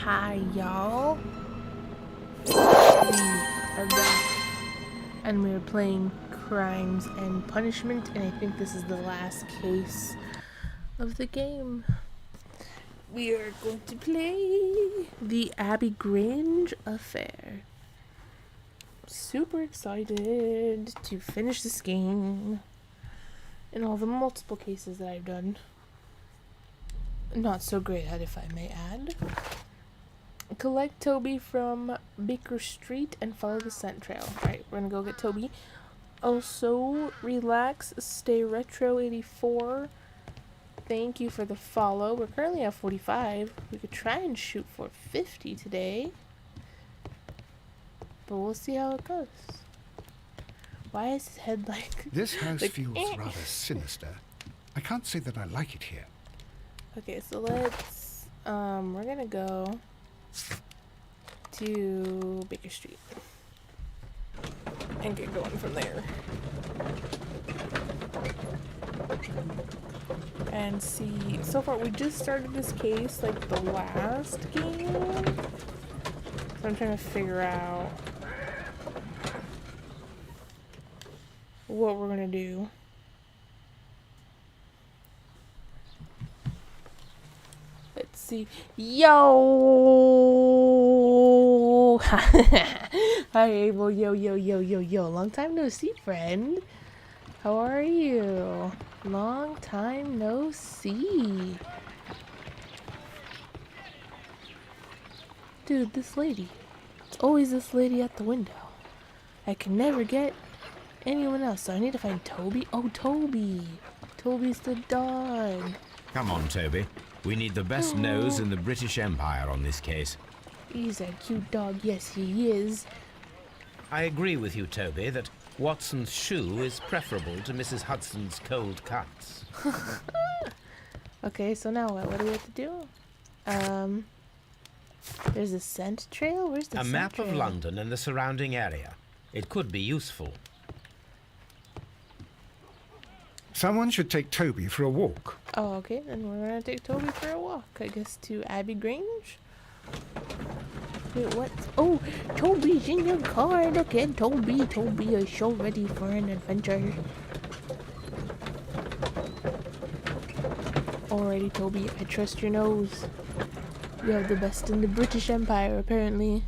Hi, y'all. We are back, and we're playing Crimes and Punishment, and I think this is the last case of the game. We are going to play the Abbey Grange Affair. Super excited to finish this game and all the multiple cases that I've done. Not so great at, if I may add. Collect Toby from Baker Street and follow the scent trail. Alright, we're gonna go get Toby. Also, relax, stay retro 84. Thank you for the follow. We're currently at 45. We could try and shoot for 50 today. But we'll see how it goes. Why is his head like... This house feels rather sinister. I can't say that I like it here. Okay, so let's... we're gonna go to Baker Street and get going from there. And see, so far we just started this case like the last game. So I'm trying to figure out what we're gonna do. Let's see. Yo! Hi, Abel. Yo. Long time no see, friend. How are you? Long time no see. Dude, this lady. It's always this lady at the window. I can never get anyone else, so I need to find Toby. Oh, Toby. Toby's the dog. Come on, Toby. We need the best nose in the British Empire on this case. He's a cute dog. Yes, he is. I agree with you, Toby, that Watson's shoe is preferable to Mrs. Hudson's cold cuts. Okay, so now what? What do we have to do? There's a scent trail? Where's the A scent map trail? of London and the surrounding area. It could be useful. Someone should take Toby for a walk. Oh, okay. Then we're gonna take Toby for a walk, I guess, to Abbey Grange. Wait, what? Oh, Toby's in your car. Look at Toby. Toby is so ready for an adventure. Alrighty, Toby. I trust your nose. You have the best in the British Empire, apparently.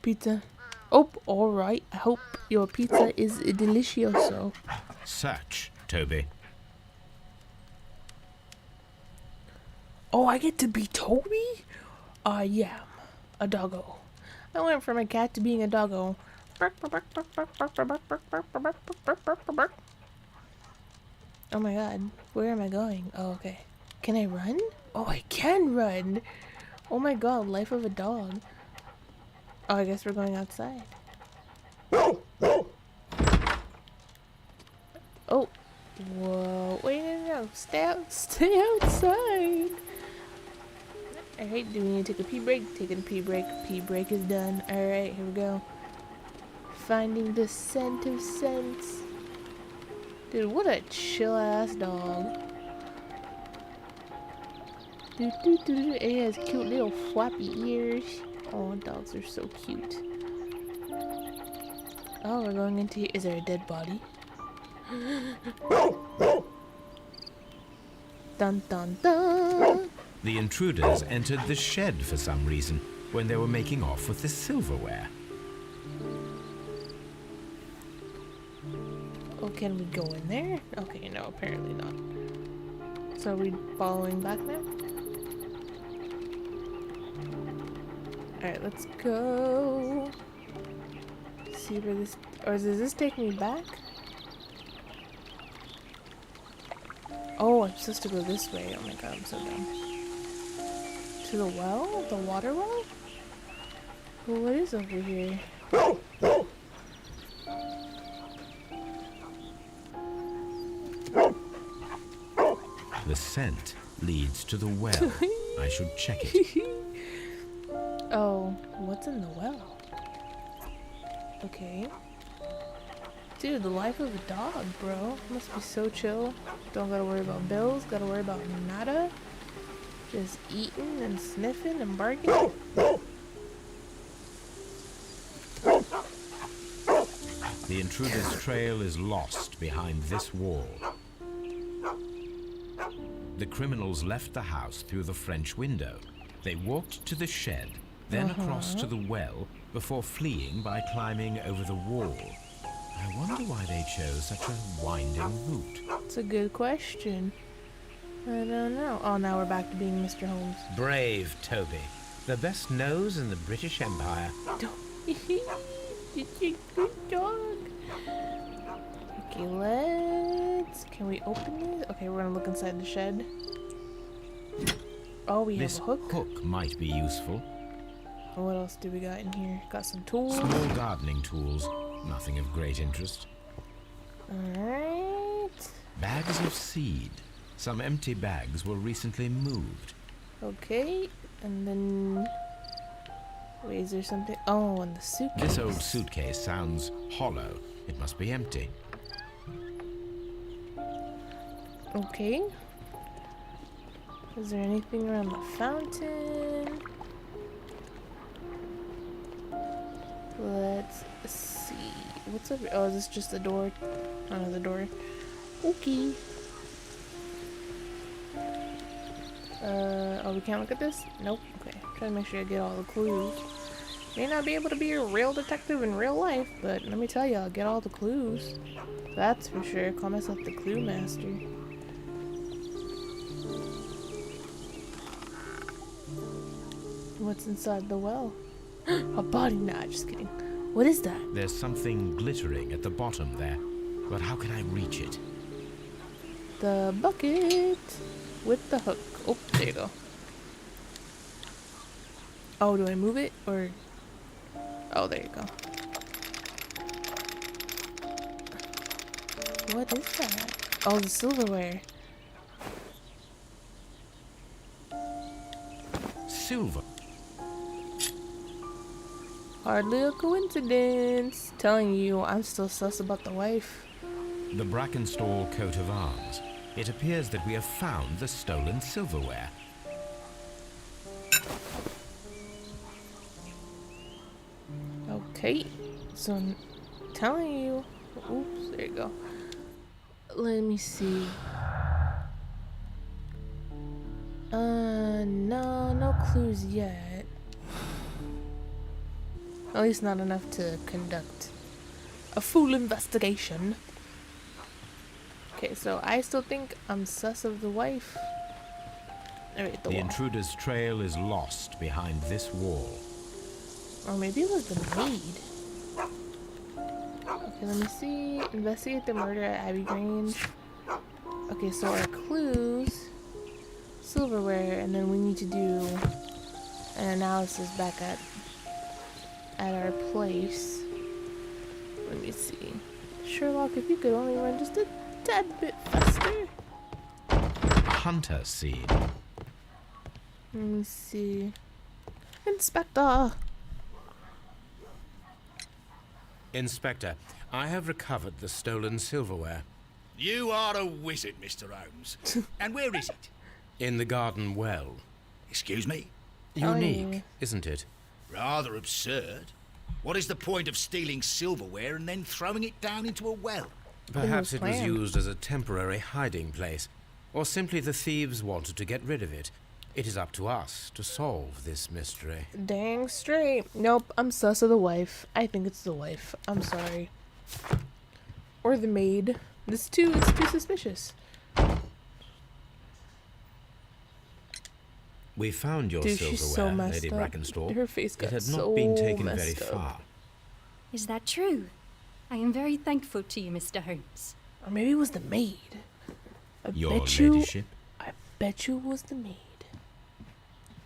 Pizza. Oh, alright. I hope your pizza is delicioso. Search, Toby. Oh, I get to be Toby? I am a doggo. I went from a cat to being a doggo. Oh my god. Where am I going? Oh, okay. Can I run? Oh, I can run! Oh my god, life of a dog. Oh, I guess we're going outside. Oh. Whoa. Wait, no. Stay outside. Alright, do we need to take a pee break? Taking a pee break. Pee break is done. Alright, here we go. Finding the scent of scents. Dude, what a chill ass dog. It has cute little floppy ears. Oh, dogs are so cute. Oh, we're going into... Is there a dead body? Dun dun dun! The intruders entered the shed for some reason when they were making off with the silverware. Oh, can we go in there? Okay, no, apparently not. So are we following back now? Alright, let's go. See where this... Or does this take me back? Oh, I'm supposed to go this way. Oh my god, I'm so dumb. To the well? The water well? Well, what is over here? The scent leads to the well. I should check it. Oh, what's in the well? Okay. Dude, the life of a dog, bro. Must be so chill. Don't gotta worry about bills, gotta worry about nada. Just eating and sniffing and barking. The intruder's trail is lost behind this wall. The criminals left the house through the French window. They walked to the shed, then across to the well, before fleeing by climbing over the wall. I wonder why they chose such a winding route. That's a good question. I don't know. Oh, now we're back to being Mr. Holmes. Brave Toby. The best nose in the British Empire. You're a good dog. Okay, let's... Can we open this? Okay, we're gonna look inside the shed. Oh, we have a hook. Hook might be useful. What else do we got in here? Got some tools. Small gardening tools. Nothing of great interest. Alright. Bags of seed. Some empty bags were recently moved. Okay, and then... Wait, is there something? Oh, and the suitcase. This old suitcase sounds hollow. It must be empty. Okay. Is there anything around the fountain? Let's see. What's over? Oh, is this just the door? Oh, the door. Okay. Oh, we can't look at this? Nope. Okay. Trying to make sure I get all the clues. May not be able to be a real detective in real life, but let me tell you, I'll get all the clues. That's for sure. Call myself the clue master. What's inside the well? A body? Nah, just kidding. What is that? There's something glittering at the bottom there, but how can I reach it? The bucket with the hook. Oh, there you go. Oh, do I move it or? Oh, there you go. What is that? Oh, the silverware. Silver. Hardly a coincidence. Telling you, I'm still sus about the wife. The Brackenstall coat of arms. It appears that we have found the stolen silverware. Okay, so I'm telling you. Oops, there you go. Let me see. No clues yet. At least not enough to conduct a full investigation. Okay, so I still think I'm sus of the wife. Alright, the wall. Intruder's trail is lost behind this wall. Or maybe it was the maid. Okay, let me see. Investigate the murder at Abbey Grange. Okay, so our clues, silverware, and then we need to do an analysis back at our place. Let me see. Sherlock, if you could only run just a tad bit faster. Hunter seed. Let me see. Inspector! Inspector, I have recovered the stolen silverware. You are a wizard, Mr. Holmes. And where is it? In the garden well. Excuse me? Unique, isn't it? Rather absurd. What is the point of stealing silverware and then throwing it down into a well? Perhaps it was planned. used as a temporary hiding place, or simply the thieves wanted to get rid of it. It is up to us to solve this mystery. Dang straight. Nope, I'm sus of the wife. I think it's the wife. I'm sorry. Or the maid. It's too suspicious. We found your Dude, she's so silverware, messed Lady up. Brackenstall. Her face got It had not so been taken very messed up. far. Is that true? I am very thankful to you, Mr. Holmes. Or maybe it was the maid. Your I ladyship? bet you it was the maid.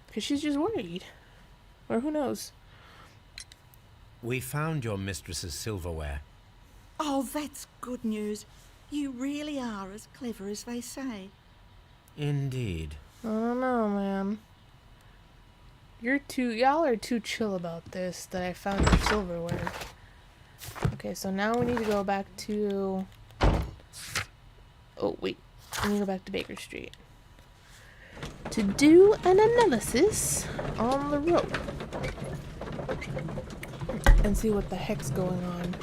Because she's just worried. Or who knows? We found your mistress's silverware. Oh, that's good news. You really are as clever as they say. Indeed. I don't know, man. Y'all are too chill about this that I found your silverware. Okay. Okay, so now we need to go back to... Oh, wait. We need to go back to Baker Street. To do an analysis on the rope. And see what the heck's going on.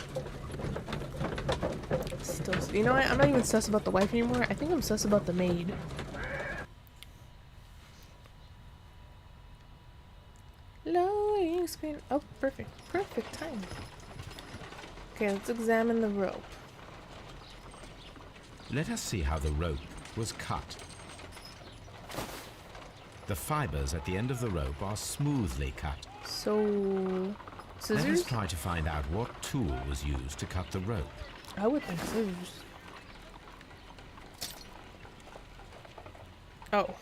Still, you know what? I'm not even sus about the wife anymore. I think I'm sus about the maid. Loading screen. Oh, perfect. Perfect time. Okay, let's examine the rope. Let us see how the rope was cut. The fibers at the end of the rope are smoothly cut. So, Let us scissors? try to find out what tool was used to cut the rope. I would think scissors. Oh.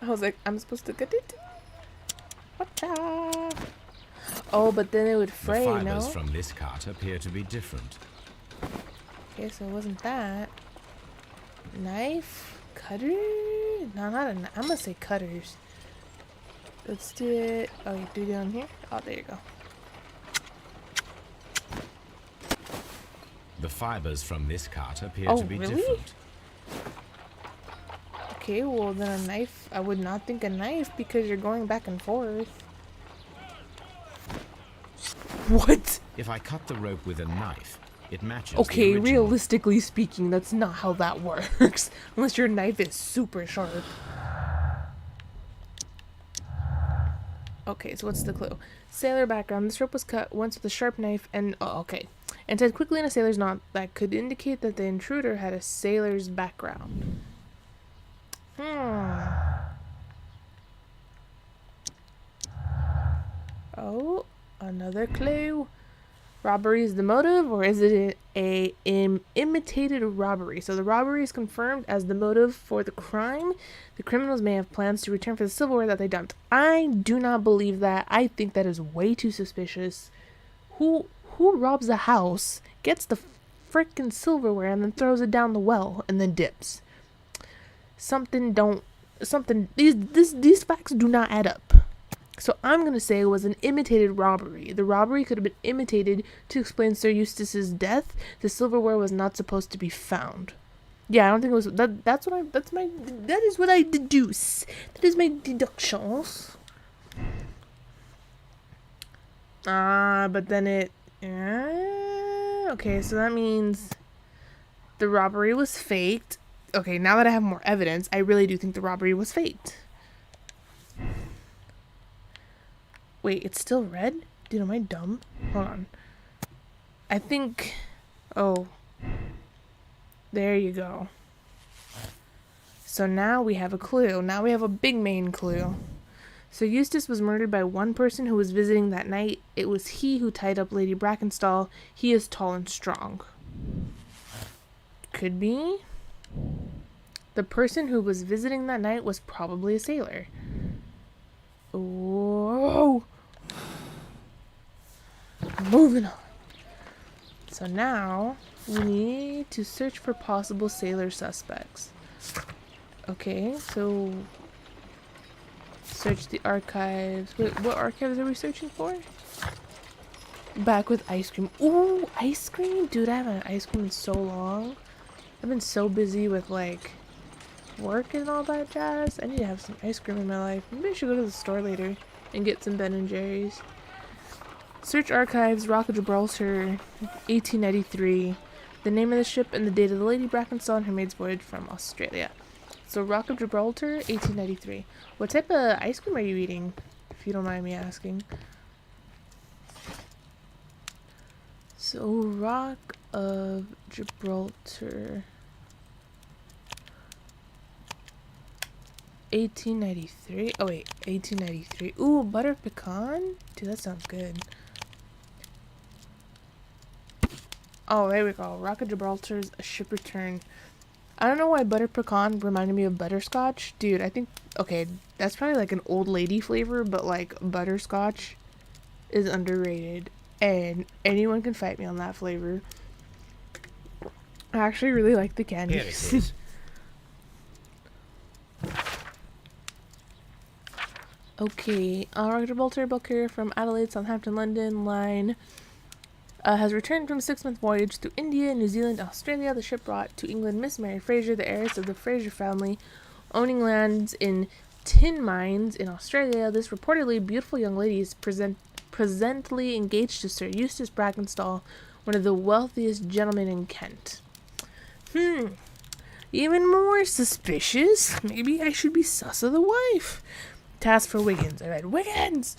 I was like, I'm supposed to cut it? Whatcha? Oh, but then it would fray, The no? fibers from this cut appear to be different. Okay, so it wasn't that. Knife? Cutter? No, not a knife. I'm gonna say cutters. Let's do it. Oh, you do it down here? Oh, there you go. The fibers from this cut appear Oh, to be really? different. Okay, well then a knife. I would not think a knife because you're going back and forth. What? If I cut the rope with a knife, it matches the Okay, original. realistically speaking, that's not how that works. Unless your knife is super sharp. Okay, so what's the clue? Sailor background. This rope was cut once with a sharp knife and... Oh, okay. And tied quickly in a sailor's knot that could indicate that the intruder had a sailor's background. Oh, another clue. Robbery is the motive, or is it a imitated robbery? So the robbery is confirmed as the motive for the crime. The criminals may have plans to return for the silverware that they dumped. I do not believe that. I think that is way too suspicious. Who robs a house, gets the frickin' silverware, and then throws it down the well and then dips? These facts do not add up. So I'm going to say it was an imitated robbery. The robbery could have been imitated to explain Sir Eustace's death. The silverware was not supposed to be found. Yeah, I don't think it was that is what I deduce. That is my deductions. But then okay, so that means the robbery was faked. Okay, now that I have more evidence, I really do think the robbery was faked. Wait, it's still red? Dude, am I dumb? Hold on. I think... Oh. There you go. So now we have a clue. Now we have a big main clue. So Eustace was murdered by one person who was visiting that night. It was he who tied up Lady Brackenstall. He is tall and strong. Could be. The person who was visiting that night was probably a sailor. Whoa! Moving on. So now we need to search for possible sailor suspects. Okay, so search the archives. Wait, what archives are we searching for? Back with ice cream. Ooh, ice cream? Dude, I haven't had ice cream in so long. I've been so busy with like work and all that jazz. I need to have some ice cream in my life. Maybe I should go to the store later and get some Ben & Jerry's. Search archives, Rock of Gibraltar, 1893. The name of the ship and the date of the Lady Brackenstall and her maid's voyage from Australia. So Rock of Gibraltar, 1893. What type of ice cream are you eating, if you don't mind me asking? So Rock of Gibraltar, 1893. Oh wait, 1893. Ooh, butter pecan? Dude, that sounds good. Oh, there we go. Rock of Gibraltar's a ship return. I don't know why butter pecan reminded me of butterscotch. Dude, I think... Okay, that's probably like an old lady flavor, but like butterscotch is underrated. And anyone can fight me on that flavor. I actually really like the candy. Here it is. Okay, Rock of Gibraltar, bulk carrier from Adelaide, Southampton, London, line has returned from a 6-month voyage through India, New Zealand, Australia. The ship brought to England Miss Mary Fraser, the heiress of the Fraser family, owning lands in tin mines in Australia. This reportedly beautiful young lady is presently engaged to Sir Eustace Brackenstall, one of the wealthiest gentlemen in Kent. Even more suspicious. Maybe I should be sus of the wife. Task for Wiggins. I read Wiggins!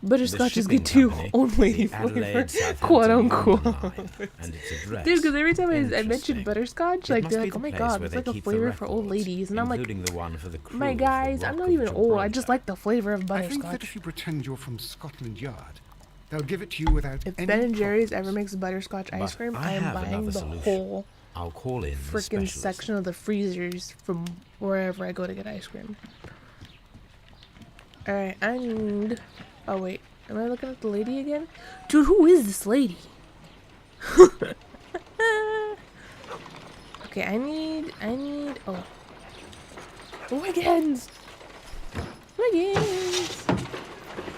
Butterscotch is good too. Old lady flavor. Quote unquote. And its address. Dude, because every time I mention Interesting. butterscotch, It like must they're be like, the oh my place god, where it's they like a keep the flavor for old records, ladies. And I'm like, including the one for the crew my of the guys, I'm Rock not of even old. I just Gibraltar. like the flavor of I think that butterscotch. if you pretend you're from Scotland Yard, they'll give it to you without If any Ben & Jerry's problems. ever makes butterscotch ice But cream, I I am have buying another the solution. whole I'll call in the freaking specialist. section of the freezers from wherever I go to get ice cream. Alright, I need... Oh, wait. Am I looking at the lady again? Dude, who is this lady? Okay, I need... Oh. Wiggins! Wiggins!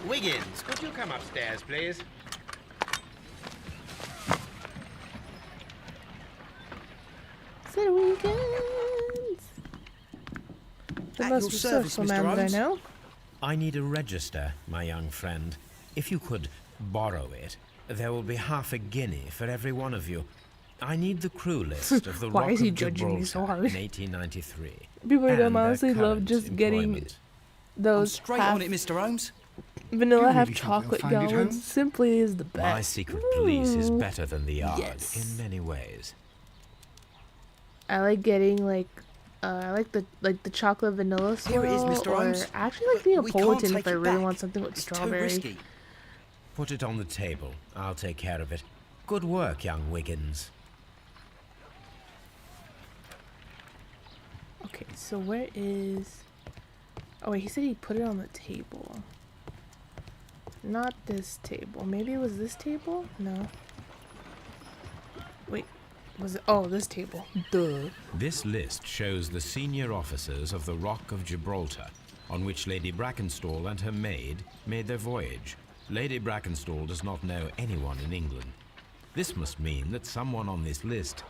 Wiggins, could you come upstairs, please? Said Wiggins! The At most your service, resourceful Mr. man that I Holmes. know. I need a register, my young friend. If you could borrow it, there will be half a guinea for every one of you. I need the crew list of the Why Rock is he of judging me so Gibraltar hard? in 1893. People and don't their honestly love current just getting employment. I'm those straight half on it, Mr. Holmes. vanilla, You half really think they'll chocolate find it, gallons. Holmes? Simply is the best. My secret police is Mm. better than the yard Yes. in many ways. I like getting I like the chocolate vanilla swirl. Here it is, Mr. Or Holmes. I actually like the But we can't Neapolitan take if I it really back. want something with It's too strawberry. risky. Put it on the table. I'll take care of it. Good work, young Wiggins. Okay, so where is... Oh wait, he said he put it on the table. Not this table. Maybe it was this table? No. Wait, was it? Oh, this table. Duh. This list shows the senior officers of the Rock of Gibraltar, on which Lady Brackenstall and her maid made their voyage. Lady Brackenstall does not know anyone in England. This must mean that someone on this list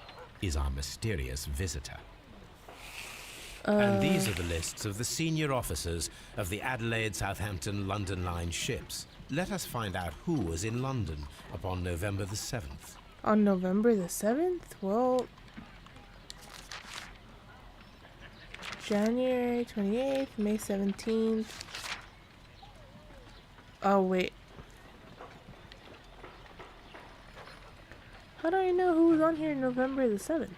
is our mysterious visitor. And these are the lists of the senior officers of the Adelaide, Southampton, London Line ships. Let us find out who was in London upon November the 7th. On November the 7th? Well... January 28th, May 17th... Oh, wait. How do I know who was on here November the 7th?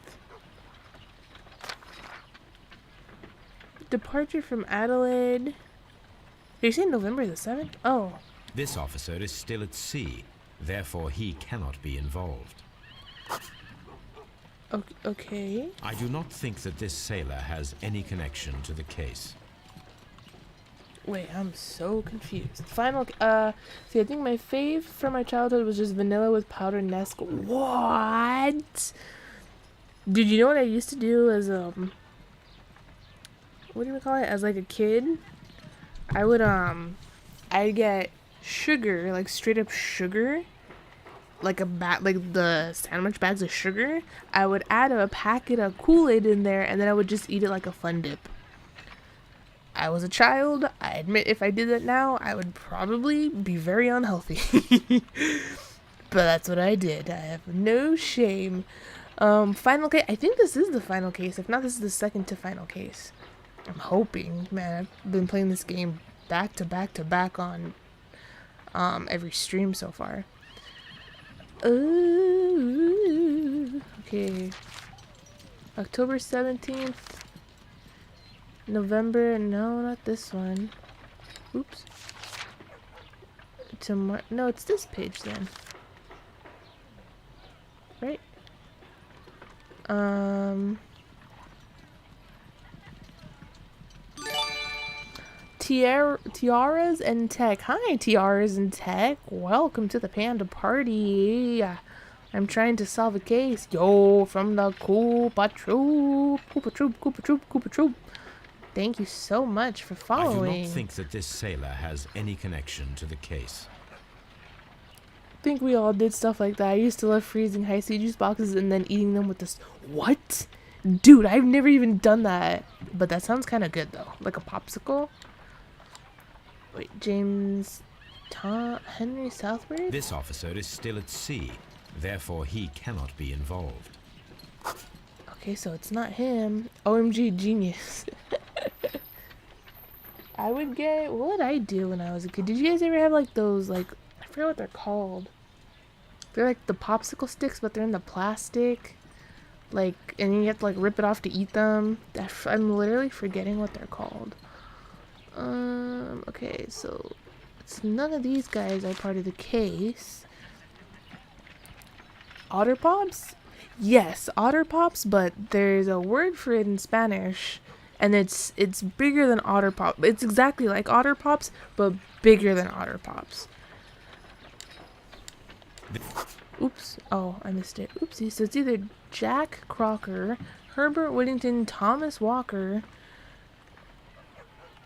Departure from Adelaide... Did you say November the 7th? Oh. This officer is still at sea, therefore he cannot be involved. Okay. I do not think that this sailor has any connection to the case. Wait, I'm so confused. Final, see, I think my fave from my childhood was just vanilla with powdered Nesquik. What? Did you know what I used to do as, what do you call it? As, like, a kid? I would, I'd get sugar, like, straight up sugar. Like the sandwich bags of sugar. I would add a packet of Kool-Aid in there, and then I would just eat it like a Fun Dip. I was a child. I admit if I did that now, I would probably be very unhealthy. But that's what I did. I have no shame. Final case. I think this is the final case. If not, this is the second to final case. I'm hoping. Man, I've been playing this game back to back to back on every stream so far. Okay. October 17th. November, no, not this one. Oops. No, it's this page then. Right? Tiaras and Tech. Hi, Tiaras and Tech. Welcome to the Panda Party. I'm trying to solve a case. Yo, from the Koopa Troop. Koopa Troop, Koopa Troop, Koopa Troop. Thank you so much for I do following. not think that this sailor has any connection to the case. think we all did stuff like that. I used to love freezing high C juice boxes and then eating them with this. What? Dude, I've never even done that. But that sounds kind of good though. Like a popsicle. Wait, James Henry Southward? This officer is still at sea, therefore he cannot be involved. Okay, so it's not him. OMG genius. I would get, what would I do when I was a kid? Did you guys ever have like those, like, I forget what they're called. They're like the popsicle sticks, but they're in the plastic. Like, and you have to like rip it off to eat them. I'm literally forgetting what they're called. Okay, so it's none of these guys are part of the case. Otter Pops? Yes, Otter Pops, but there's a word for it in Spanish, and it's bigger than Otter Pop. It's exactly like Otter Pops, but bigger than Otter Pops. Oops. Oh, I missed it. Oopsie. So it's either Jack Crocker, Herbert Whittington, Thomas Walker,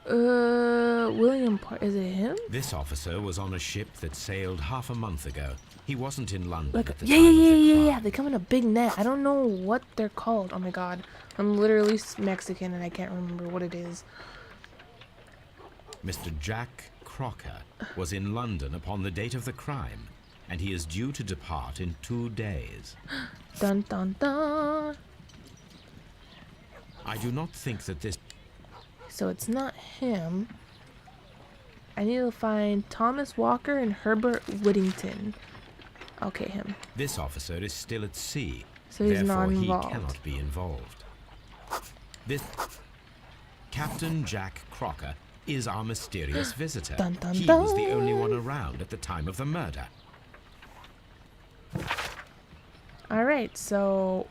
William is it him? This officer was on a ship that sailed half a month ago. He wasn't in London Like, at the yeah, time yeah, of yeah, the yeah, crime. yeah. They come in a big net. I don't know what they're called. Oh my god. I'm literally Mexican and I can't remember what it is. Mr. Jack Crocker was in London upon the date of the crime, and he is due to depart in 2 days. Dun dun dun. I do not think that this... So it's not him. I need to find Thomas Walker and Herbert Whittington. Okay, him. This officer is still at sea, So he's therefore not he involved. cannot be involved. This... Captain Jack Crocker is our mysterious visitor. Dun, dun, He dun. was the only one around at the time of the murder. Alright, so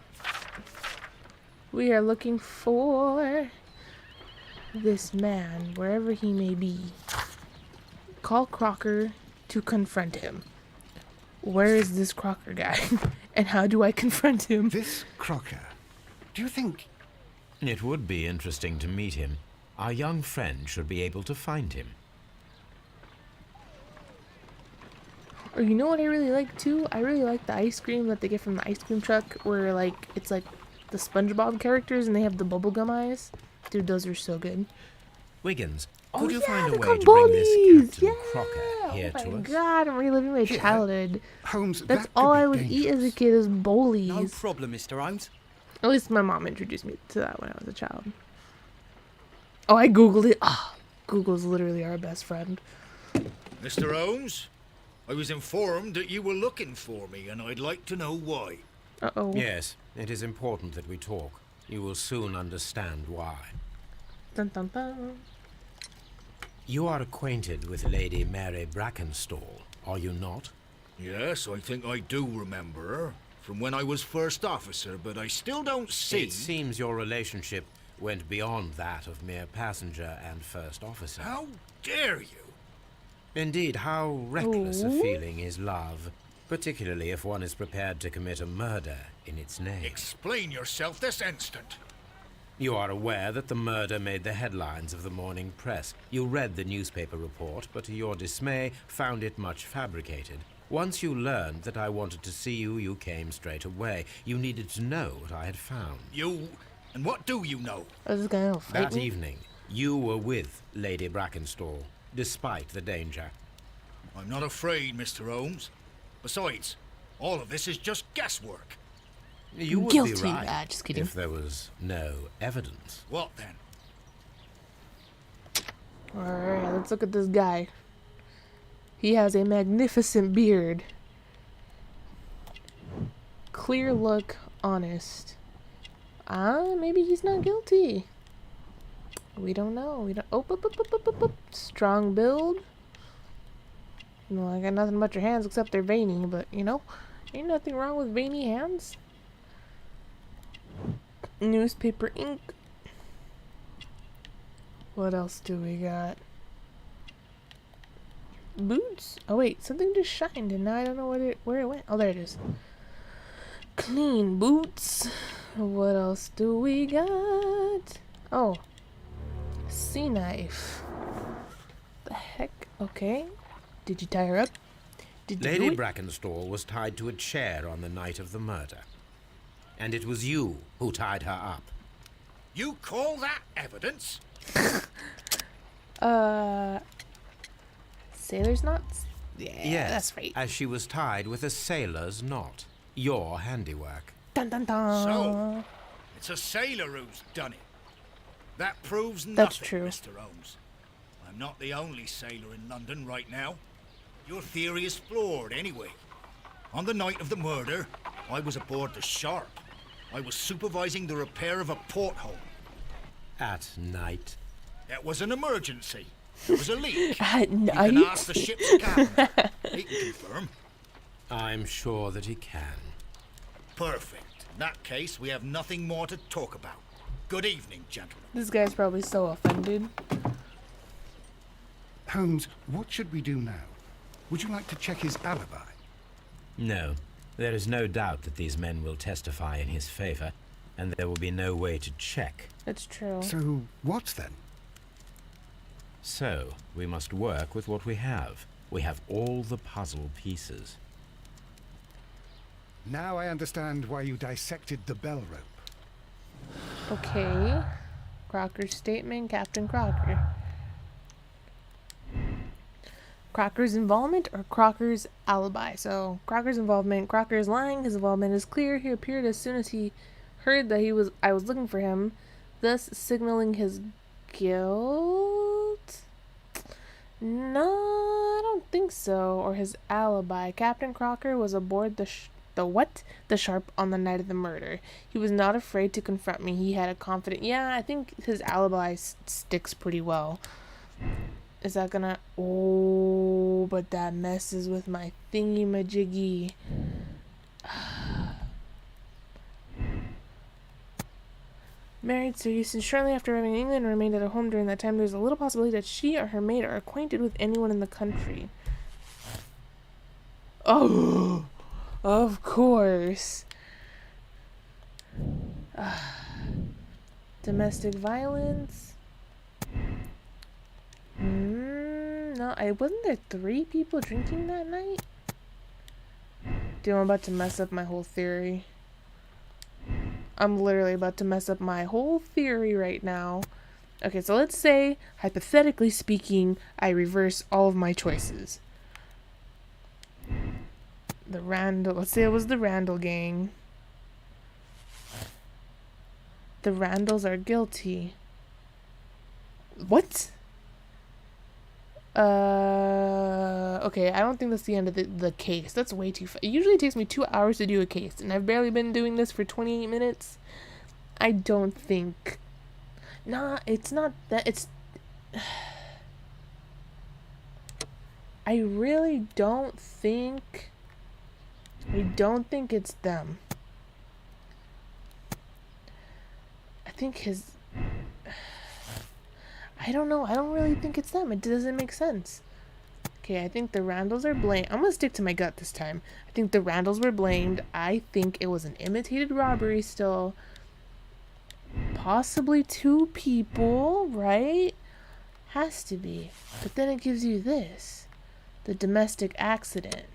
we are looking for this man, wherever he may be. Call Crocker to confront him. Where is this Crocker guy? And how do I confront him? This Crocker, do you think... It would be interesting to meet him. Our young friend should be able to find him. Or you know what I really like too? I really like the ice cream that they get from the ice cream truck, where like it's like the SpongeBob characters and they have the bubblegum eyes. Dude, those are so good. Wiggins, Oh could you yeah, find a the way to bring this Camboli's! Captain Yeah! Crocker here Oh to my us? god, I'm reliving my Here. childhood. Holmes, That's that could all be I would eat as a dangerous. kid is bowlies. No problem, Mr. Holmes. At least my mom introduced me to that when I was a child. Oh, I googled it. Ah, Google's literally our best friend. Mr. Holmes, I was informed that you were looking for me, and I'd like to know why. Uh-oh. Yes, it is important that we talk. You will soon understand why. Dun dun dun. You are acquainted with Lady Mary Brackenstall, are you not? Yes, I think I do remember her from when I was first officer, but I still don't see... It seems your relationship went beyond that of mere passenger and first officer. How dare you? Indeed, how reckless a Oh. feeling is love, particularly if one is prepared to commit a murder in its name. Explain yourself this instant. You are aware that the murder made the headlines of the morning press. You read the newspaper report, but to your dismay, found it much fabricated. Once you learned that I wanted to see you, you came straight away. You needed to know what I had found. You... And what do you know? I was just gonna fight That me. evening, you were with Lady Brackenstall, despite the danger. I'm not afraid, Mr. Holmes. Besides, all of this is just guesswork. You would Guilty. be right Ah, just kidding. if there was no evidence. What then? Alright, let's look at this guy. He has a magnificent beard. Clear look, honest. Maybe he's not guilty. We don't know. We don't. Oh. Strong build. No, I got nothing but your hands except they're veiny, but you know, ain't nothing wrong with veiny hands. Newspaper ink. What else do we got? Boots? Oh wait, something just shined and now I don't know where it went. Oh, there it is. Clean boots. What else do we got? Oh. Sea knife. The heck? Okay. Did you tie her up? Did you Lady do it? Brackenstall was tied to a chair on the night of the murder. And it was you who tied her up. You call that evidence? Sailor's knots? Yeah, Yes, that's right. as she was tied with a sailor's knot. Your handiwork. Dun dun dun. So, it's a sailor who's done it. That proves nothing, That's true. Mr. Holmes. I'm not the only sailor in London right now. Your theory is flawed anyway. On the night of the murder, I was aboard the Sharp. I was supervising the repair of a porthole. At night. It was an emergency. There was a leak. At You night? can ask the ship's captain. He can confirm. I'm sure that he can. Perfect. In that case, we have nothing more to talk about. Good evening, gentlemen. This guy's probably so offended. Holmes, what should we do now? Would you like to check his alibi? No, there is no doubt that these men will testify in his favor, and there will be no way to check. That's true. So, what then? So, we must work with what we have. We have all the puzzle pieces. Now I understand why you dissected the bell rope. Okay. Crocker's statement, Captain Crocker. Crocker's involvement or Crocker's alibi? So, Crocker's involvement. Crocker is lying. His involvement is clear. He appeared as soon as he heard that I was looking for him, thus signaling his guilt. No, I don't think so. Or his alibi. Captain Crocker was aboard the Sharp on the night of the murder. He was not afraid to confront me. He had a confident... Yeah, I think his alibi sticks pretty well. Is that gonna... Oh, but that messes with my thingy-majiggy. Married Sir Eustace shortly after arriving in England and remained at her home during that time. There's a little possibility that she or her maid are acquainted with anyone in the country. Oh, of course. Domestic violence. No, wasn't there 3 people drinking that night? Dude, I'm about to mess up my whole theory. I'm literally about to mess up my whole theory right now. Okay, so let's say, hypothetically speaking, I reverse all of my choices. Let's say it was the Randall gang. The Randalls are guilty. What? Okay, I don't think that's the end of the case. That's way too fast. It usually takes me 2 hours to do a case, and I've barely been doing this for 28 minutes. I don't think... Nah, it's not that... It's... I really don't think... I don't think it's them. I think his... I don't know. I don't really think it's them. It doesn't make sense. Okay, I think the Randalls are blamed. I'm gonna stick to my gut this time. I think the Randalls were blamed. I think it was an imitated robbery still. Possibly 2 people, right? Has to be. But then it gives you this. The domestic accident.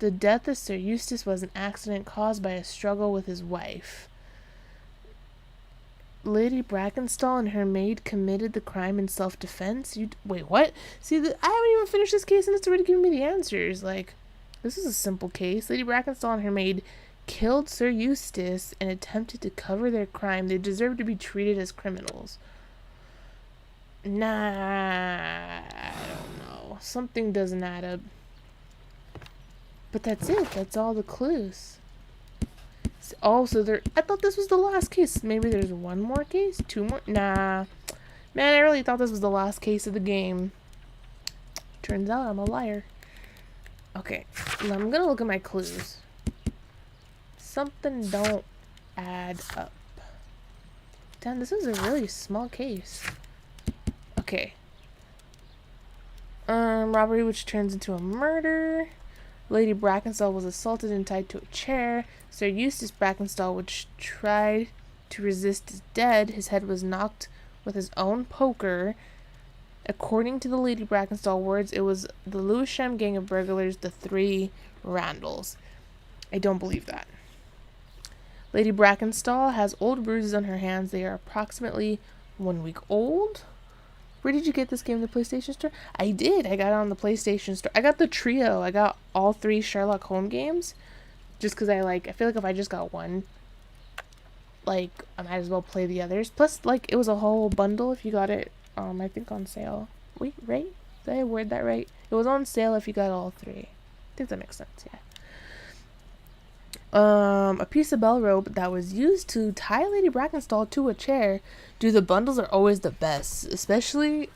The death of Sir Eustace was an accident caused by a struggle with his wife. Lady Brackenstall and her maid committed the crime in self-defense. Wait, what? See, I haven't even finished this case and it's already giving me the answers. Like, this is a simple case. Lady Brackenstall and her maid killed Sir Eustace and attempted to cover their crime. They deserve to be treated as criminals. Nah, I don't know. Something doesn't add up. But that's it. That's all the clues. Also, I thought this was the last case. Maybe there's 1 more case? 2 more? Nah. Man, I really thought this was the last case of the game. Turns out I'm a liar. Okay. I'm gonna look at my clues. Something don't add up. Damn, this is a really small case. Okay. Robbery which turns into a murder. Lady Brackenstall was assaulted and tied to a chair. Sir Eustace Brackenstall, which tried to resist, is dead. His head was knocked with his own poker. According to the Lady Brackenstall words, it was the Lewisham gang of burglars, the three Randalls. I don't believe that. Lady Brackenstall has old bruises on her hands. They are approximately 1 week old. Where did you get this game? In the PlayStation Store? I did. I got it on the PlayStation Store. I got the trio. I got all 3 Sherlock Holmes games. Just because I feel like if I just got one, I might as well play the others. Plus, it was a whole bundle if you got it, I think on sale. Wait, right? Did I word that right? It was on sale if you got all 3. I think that makes sense, yeah. A piece of bell rope that was used to tie Lady Brackenstall to a chair. Dude, the bundles are always the best. Especially,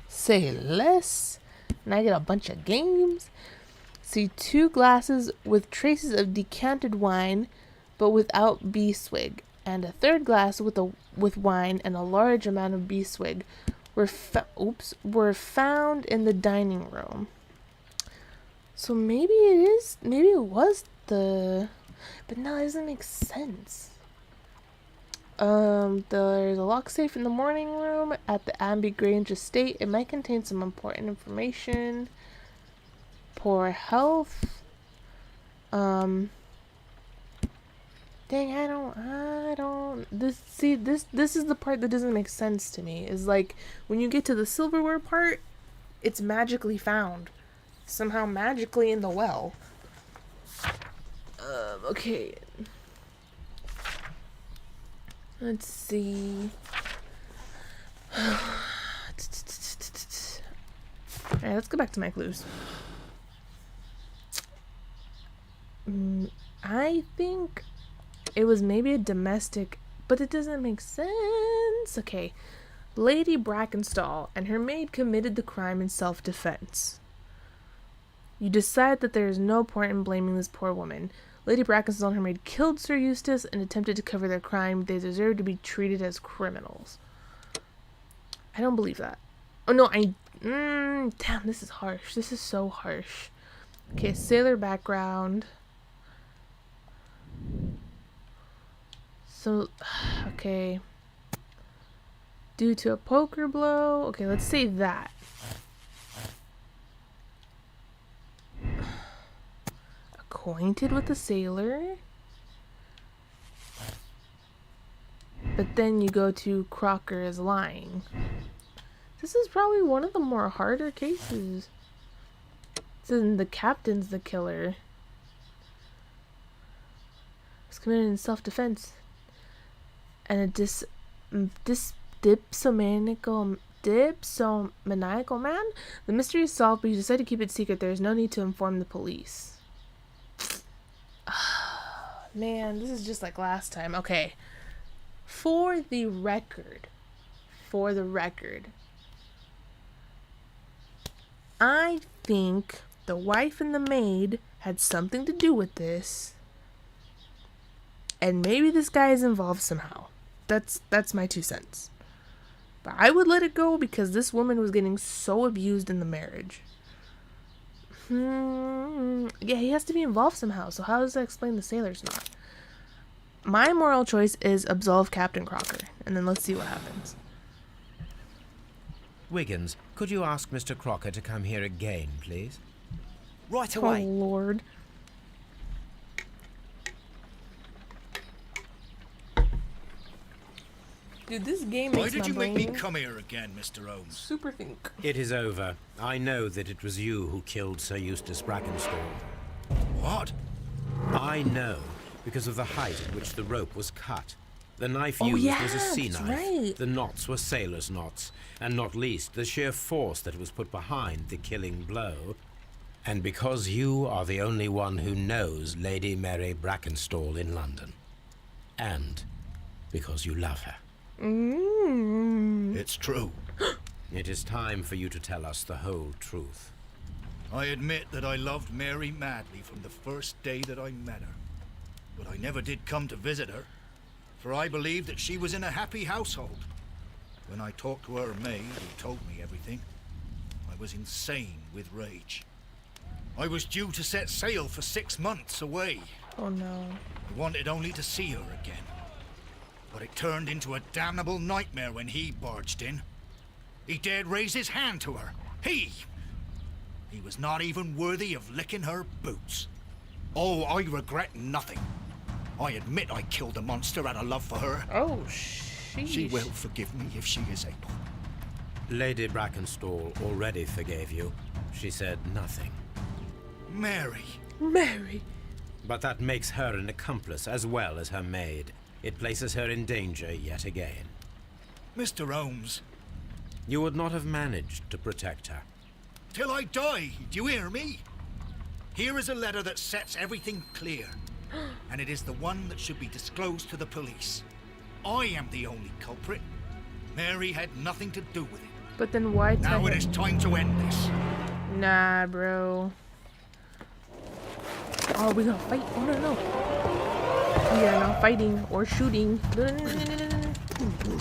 say less. And I get a bunch of games. See 2 glasses with traces of decanted wine, but without beeswig. And a 3rd glass with wine and a large amount of beeswig were found in the dining room. So maybe it was the... But no, it doesn't make sense. There's a lock safe in the morning room at the Abbey Grange estate. It might contain some important information. Poor health. Dang, I don't. This is the part that doesn't make sense to me. Is when you get to the silverware part, it's magically found, somehow magically in the well. Okay. Let's see. Alright, let's go back to my clues. I think it was maybe a domestic, but it doesn't make sense. Okay. Lady Brackenstall and her maid committed the crime in self-defense. You decide that there is no point in blaming this poor woman. Lady Brackenstall and her maid killed Sir Eustace and attempted to cover their crime. They deserve to be treated as criminals. I don't believe that. Oh no, damn, this is harsh. This is so harsh. Okay, sailor background. So, okay. Due to a poker blow. Okay, let's say that. Acquainted with a sailor. But then you go to Crocker is lying. This is probably one of the more harder cases. Since the captain's the killer. It's committed in self-defense. And a dipsomaniacal man? The mystery is solved, but you decide to keep it secret. There is no need to inform the police. Man, this is just like last time. Okay. For the record, I think the wife and the maid had something to do with this. And maybe this guy is involved somehow. That's my 2 cents. But I would let it go because this woman was getting so abused in the marriage. Yeah, he has to be involved somehow. So how does that explain the sailor's not? My moral choice is absolve Captain Crocker. And then let's see what happens. Wiggins, could you ask Mr. Crocker to come here again, please? Right Oh, away. Lord. Dude, this game Why makes did my you make brain me come here again, Mr. Holmes? super think. It is over. I know that it was you who killed Sir Eustace Brackenstall. What? I know, because of the height at which the rope was cut. The knife used was a sea that's knife. right. The knots were sailor's knots, and not least the sheer force that was put behind the killing blow. And because you are the only one who knows Lady Mary Brackenstall in London. And because you love her. It's true. It is time for you to tell us the whole truth. I admit that I loved Mary madly from the first day that I met her. But I never did come to visit her, for I believed that she was in a happy household. When I talked to her maid, who told me everything, I was insane with rage. I was due to set sail for 6 months away. Oh no. I wanted only to see her again. But it turned into a damnable nightmare when he barged in. He dared raise his hand to her. He was not even worthy of licking her boots. Oh, I regret nothing. I admit I killed the monster out of love for her. Oh, sheesh. She will forgive me if she is able. Lady Brackenstall already forgave you. She said nothing. Mary. Mary. But that makes her an accomplice as well as her maid. It places her in danger yet again. Mr. Holmes, You would not have managed to protect her. till I die, do you hear me? Here is a letter that sets everything clear, and it is the one that should be disclosed to the police. I am the only culprit. Mary had nothing to do with it. But then why tell Now it him? is time to end this. Nah, bro. Oh, we gonna fight? Oh, no, no. We are not fighting or shooting. No, no, no, no, no, no, no.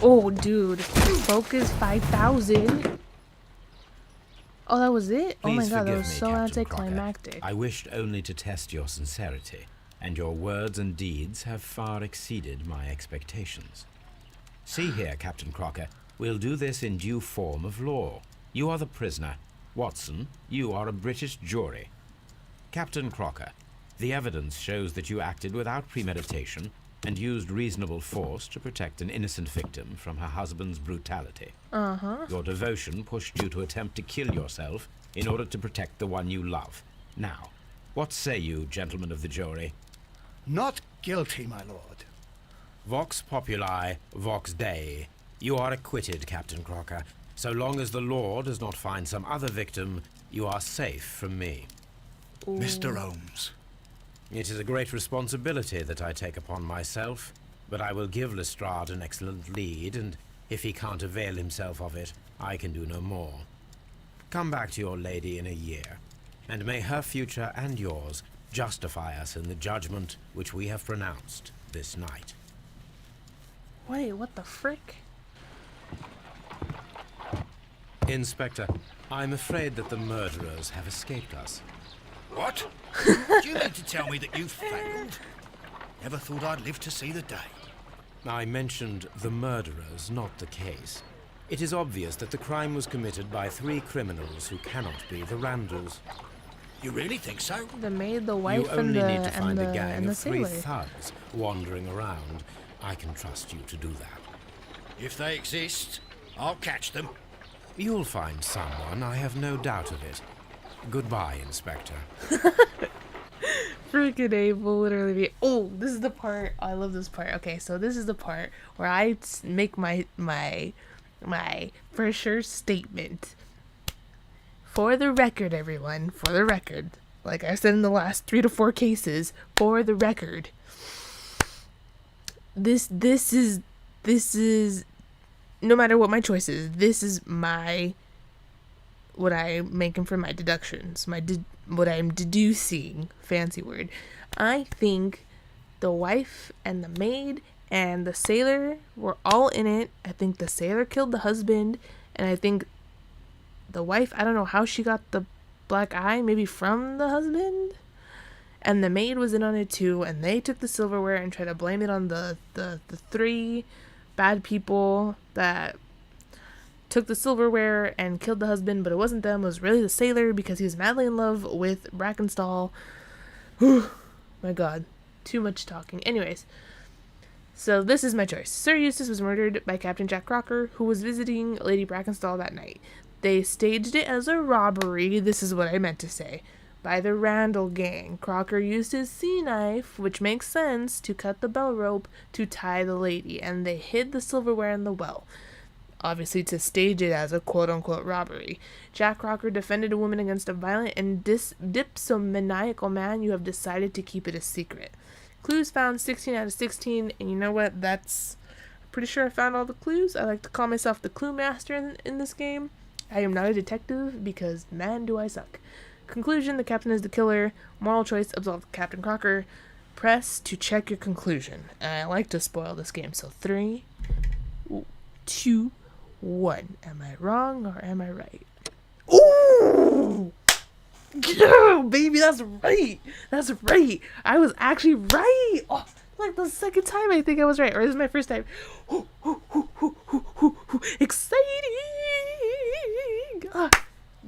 Oh, dude. Focus 5,000. Oh, that was it? Oh my Please god, that forgive was me, so Captain anticlimactic. Crocker. I wished only to test your sincerity, and your words and deeds have far exceeded my expectations. See here, Captain Crocker, we'll do this in due form of law. You are the prisoner. Watson, you are a British jury. Captain Crocker, the evidence shows that you acted without premeditation and used reasonable force to protect an innocent victim from her husband's brutality. Your devotion pushed you to attempt to kill yourself in order to protect the one you love. Now, what say you, gentlemen of the jury? Not guilty, my lord. Vox populi, vox dei. You are acquitted, Captain Crocker. So long as the law does not find some other victim, you are safe from me. Mr. Holmes, It is a great responsibility that I take upon myself, but I will give Lestrade an excellent lead, and if he can't avail himself of it, I can do no more. Come back to your lady in a year, and may her future and yours justify us in the judgment which we have pronounced this night. Wait, what the frick? Inspector, I'm afraid that the murderers have escaped us. what? Do you mean to tell me that you failed? Never thought I'd live to see the day. I mentioned the murderers, not the case. It is obvious that the crime was committed by 3 criminals who cannot be the Randalls. You really think so? The maid, the You wife, and only the need to find a gang and the of 3 sailor. thugs wandering around. I can trust you to do that. If they exist, I'll catch them. You'll find someone, I have no doubt of it. Goodbye, Inspector. Freaking Abe will literally be. Oh, this is the part. I love this part. Okay, so this is the part where I make my for sure statement. For the record, everyone. For the record, like I said in the last 3 to 4 cases. For the record, this is no matter what my choice is. This is what I'm making for my deductions, what I'm deducing, fancy word. I think the wife and the maid and the sailor were all in it. I think the sailor killed the husband, and I think the wife, I don't know how she got the black eye, maybe from the husband, and the maid was in on it too, and they took the silverware and tried to blame it on the 3 bad people that took the silverware and killed the husband, but it wasn't them. It was really the sailor because he was madly in love with Brackenstall. My god, too much talking. Anyways, so this is my choice. Sir Eustace was murdered by Captain Jack Crocker, who was visiting Lady Brackenstall that night. They staged it as a robbery, this is what I meant to say, by the Randall gang. Crocker used his sea knife, which makes sense, to cut the bell rope to tie the lady, and they hid the silverware in the well. Obviously to stage it as a quote-unquote robbery. Jack Crocker defended a woman against a violent and dipsomaniacal man. You have decided to keep it a secret. Clues found 16 out of 16, and you know what? I'm pretty sure I found all the clues. I like to call myself the clue master in this game. I am not a detective because, man, do I suck. Conclusion, the captain is the killer. Moral choice, absolve Captain Crocker. Press to check your conclusion. And I like to spoil this game, so 3, 2, 1. Am I wrong or am I right? Ooh! Yeah, baby, that's right. That's right. I was actually right. Oh, Like the second time I think I was right. Or this is my first time. Exciting!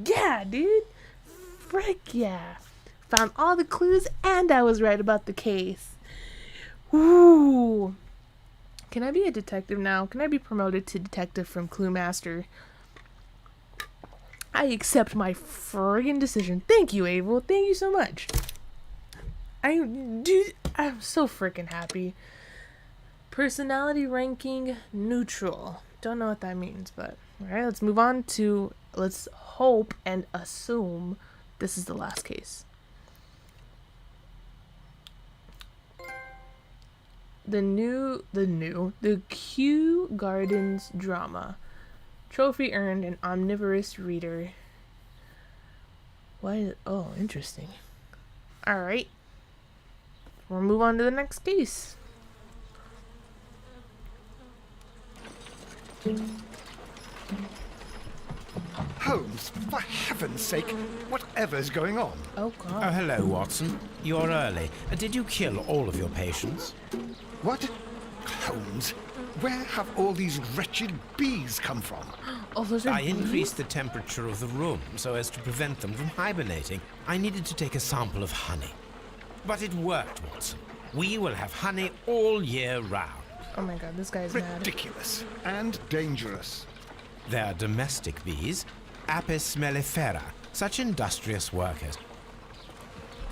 Yeah, dude. Frick yeah. Found all the clues and I was right about the case. Ooh. Can I be a detective now? Can I be promoted to detective from Clue Master? I accept my friggin' decision. Thank you, Abel. Thank you so much. I'm so freaking happy. Personality ranking neutral. Don't know what that means, but alright, let's move on to, let's hope and assume this is the last case. The Kew Gardens drama. Trophy earned an omnivorous reader. Oh, interesting. Alright. We'll move on to the next case. Holmes, for heaven's sake, whatever's going on? Oh, Oh, God. hello, Watson. You're early. Did you kill all of your patients? What? Holmes, where have all these wretched bees come from? Oh, those are I bees? increased the temperature of the room so as to prevent them from hibernating. I needed to take a sample of honey. But it worked, Watson. We will have honey all year round. Oh my God, this guy's mad. Ridiculous and dangerous. They're domestic bees, Apis mellifera, such industrious workers.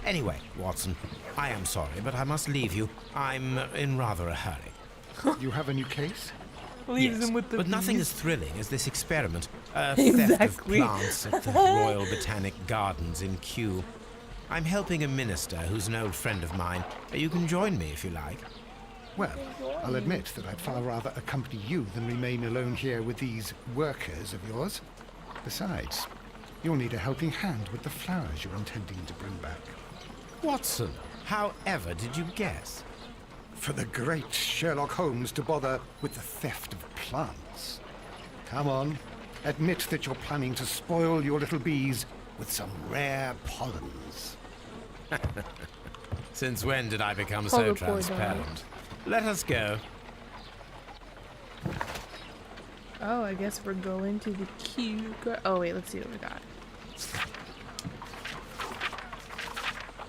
Anyway, Watson, I am sorry, but I must leave you. I'm in rather a hurry. You have a new case? Leaves Yes, him with the but nothing bees. as thrilling as this experiment. Theft Exactly. of plants at the Royal Botanic Gardens in Kew. I'm helping a minister who's an old friend of mine. You can join me if you like. Well, I'll admit that I'd far rather accompany you than remain alone here with these workers of yours. Besides, you'll need a helping hand with the flowers you're intending to bring back. Watson, however did you guess? For the great Sherlock Holmes to bother with the theft of plants. Come on, admit that you're planning to spoil your little bees with some rare pollens. Since when did I become so Polar poor transparent? Let us go. Oh, I guess we're going to the Kew. Oh wait, let's see what we got.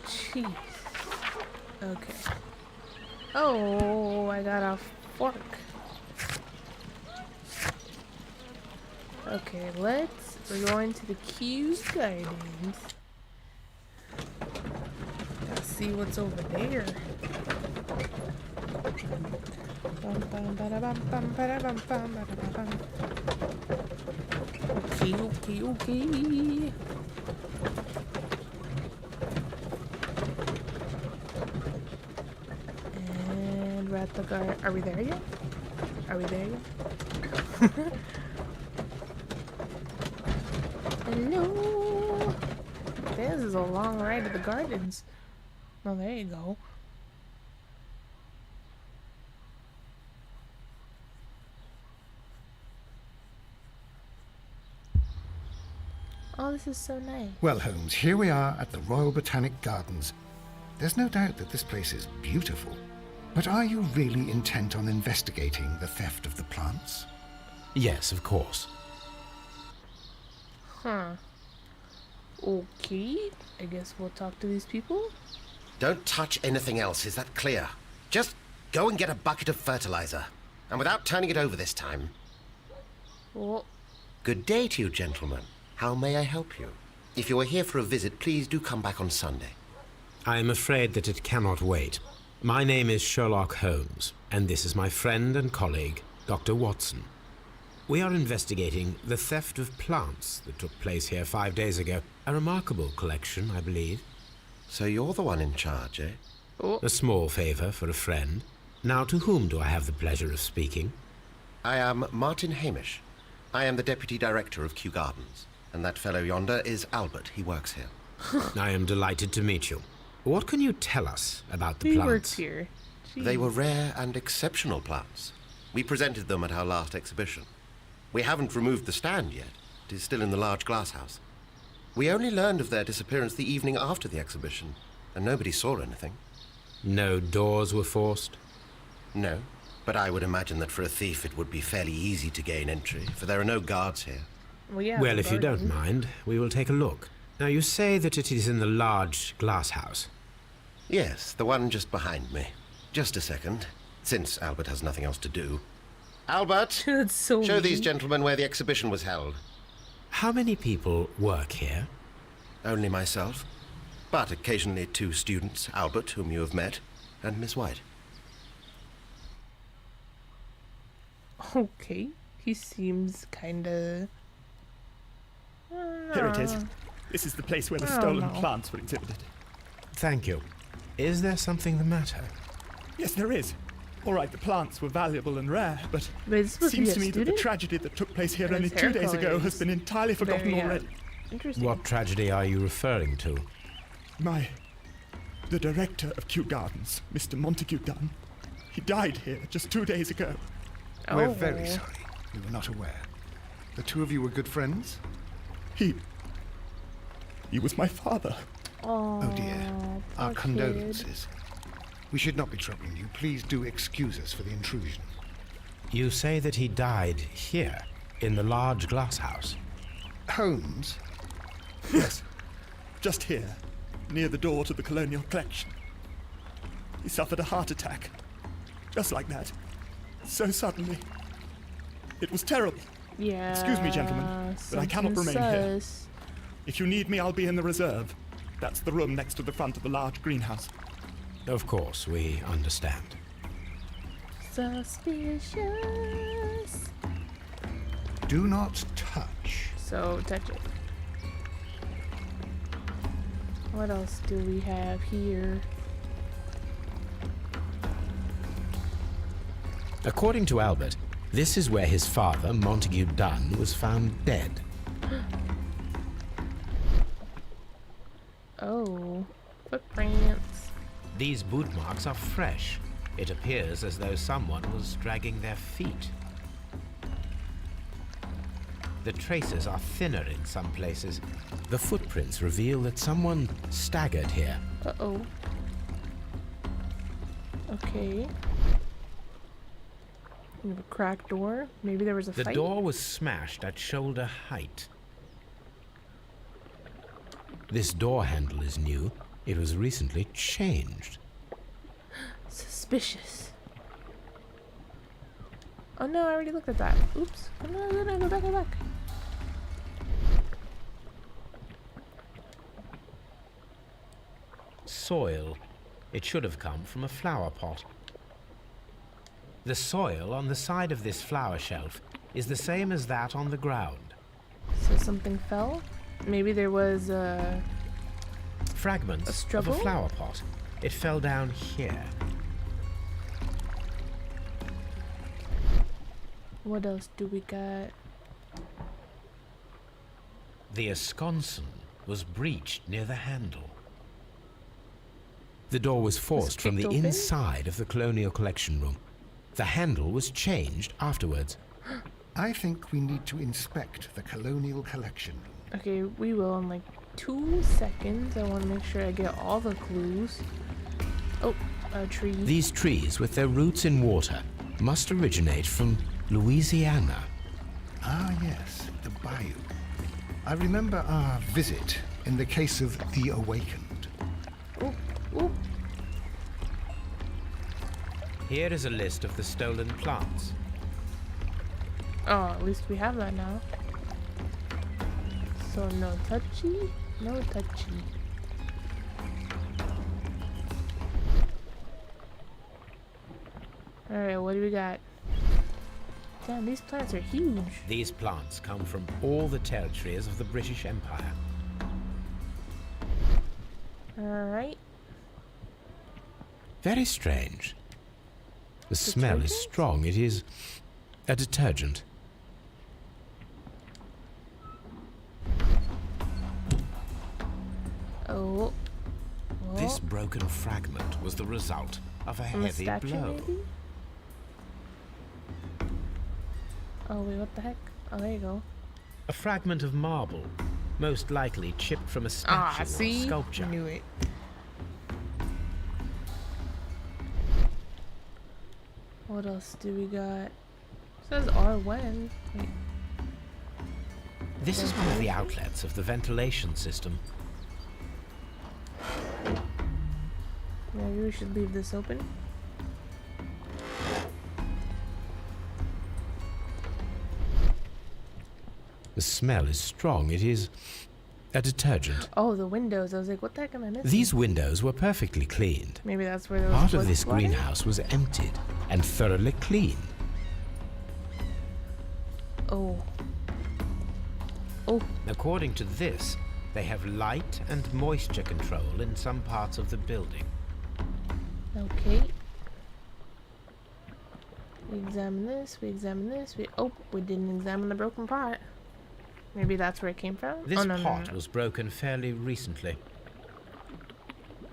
Jeez. Okay. Oh, I got a fork. Okay, we're going to the Kew Gardens. Let's see what's over there. Okay. And we're at the garden. Are we there yet? Are we there yet? Hello. This is a long ride to the gardens. Oh, there you go. Oh, this is so nice. Well, Holmes, here we are at the Royal Botanic Gardens. There's no doubt that this place is beautiful. But are you really intent on investigating the theft of the plants? Yes, of course. Huh. Okay. I guess we'll talk to these people. Don't touch anything else, is that clear? Just go and get a bucket of fertilizer. And without turning it over this time. Well, Good day to you, gentlemen. How may I help you? If you are here for a visit, please do come back on Sunday. I am afraid that it cannot wait. My name is Sherlock Holmes, and this is my friend and colleague, Dr. Watson. We are investigating the theft of plants that took place here 5 days ago. A remarkable collection, I believe. So you're the one in charge, eh? A small favor for a friend. Now, to whom do I have the pleasure of speaking? I am Martin Hamish. I am the Deputy Director of Kew Gardens. And that fellow yonder is Albert. He works here. I am delighted to meet you. What can you tell us about the he plants? works here. They Jeez. were rare and exceptional plants. We presented them at our last exhibition. We haven't removed the stand yet. It is still in the large glass house. We only learned of their disappearance the evening after the exhibition, and nobody saw anything. No doors were forced? No, but I would imagine that for a thief it would be fairly easy to gain entry, for there are no guards here. Well, yeah, Well, the if you don't garden. mind, we will take a look. Now, you say that it is in the large glass house. Yes, the one just behind me. Just a second, since Albert has nothing else to do. Albert! That's so Show these mean. gentlemen where the exhibition was held. How many people work here? Only myself, but occasionally 2 students, Albert, whom you have met, and Miss White. Okay. He seems kinda... Here it is. This is the place where the Oh, stolen no. plants were exhibited. Thank you. Is there something the matter? Yes, there is. All right, the plants were valuable and rare, but Wait, this it supposed to be seems a to me that the student? tragedy that took place here And only his 2 hair days ago color has is been entirely forgotten very, already. Interesting. What tragedy are you referring to? The director of Kew Gardens, Mr. Montague Dunn, he died here just 2 days ago. We're Oh. very sorry. We were not aware. The 2 of you were good friends? He was my father. Oh, dear. Our poor condolences. We should not be troubling you. Please do excuse us for the intrusion. You say that he died here, in the large glass house. Holmes? Yes, just here, near the door to the colonial collection. He suffered a heart attack, just like that, so suddenly. It was terrible. Yeah. Excuse me, gentlemen, but I cannot something remain here. sus. If you need me, I'll be in the reserve. That's the room next to the front of the large greenhouse. Of course, we understand. Suspicious. Do not touch. So, touch it. What else do we have here? According to Albert, this is where his father, Montague Dunn, was found dead. Oh, footprints. These boot marks are fresh. It appears as though someone was dragging their feet. The traces are thinner in some places. The footprints reveal that someone staggered here. Uh-oh. Okay. We have a cracked door. Maybe there was a The fight. door was smashed at shoulder height. This door handle is new. It was recently changed. Suspicious. Oh no, I already looked at that. Oops. Oh, no, go back, go back. Soil. It should have come from a flower pot. The soil on the side of this flower shelf is the same as that on the ground. So something fell? Maybe there was a Fragments of a struggle? flower pot. It fell down here. What else do we got? The esconson was breached near the handle. The door was forced from the kicked open? inside of the colonial collection room. The handle was changed afterwards. I think we need to inspect the colonial collection room. Okay, we will in like 2 seconds. I want to make sure I get all the clues. Oh, a tree. These trees, with their roots in water, must originate from Louisiana. Ah, yes, the bayou. I remember our visit in the case of the Awakened. Oh, oh. Here is a list of the stolen plants. Oh, at least we have that now. So no touchy, no touchy. Alright, what do we got? Damn, these plants are huge. These plants come from all the territories of the British Empire. Alright. Very strange. The smell is Detergent? strong. It is a detergent. Oh. This broken fragment was the result of a From a heavy statue, blow. maybe? Oh, wait, what the heck? Oh, there you go. A fragment of marble, most likely chipped from a Ah, statue or see? sculpture. Knew it. What else do we got? It says R when. Wait. This is one of the outlets of the ventilation system. Maybe we should leave this open. The smell is strong. It is a detergent. Oh, the windows. I was like, what the heck am I missing? These windows were perfectly cleaned. Maybe that's where there was Part of blood this splatter? greenhouse was emptied and thoroughly cleaned. Oh. Oh. According to this, they have light and moisture control in some parts of the building. Okay. We examine this, we examine this, oh, we didn't examine the broken pot. Maybe that's where it came from? This oh, no, pot no. was broken fairly recently.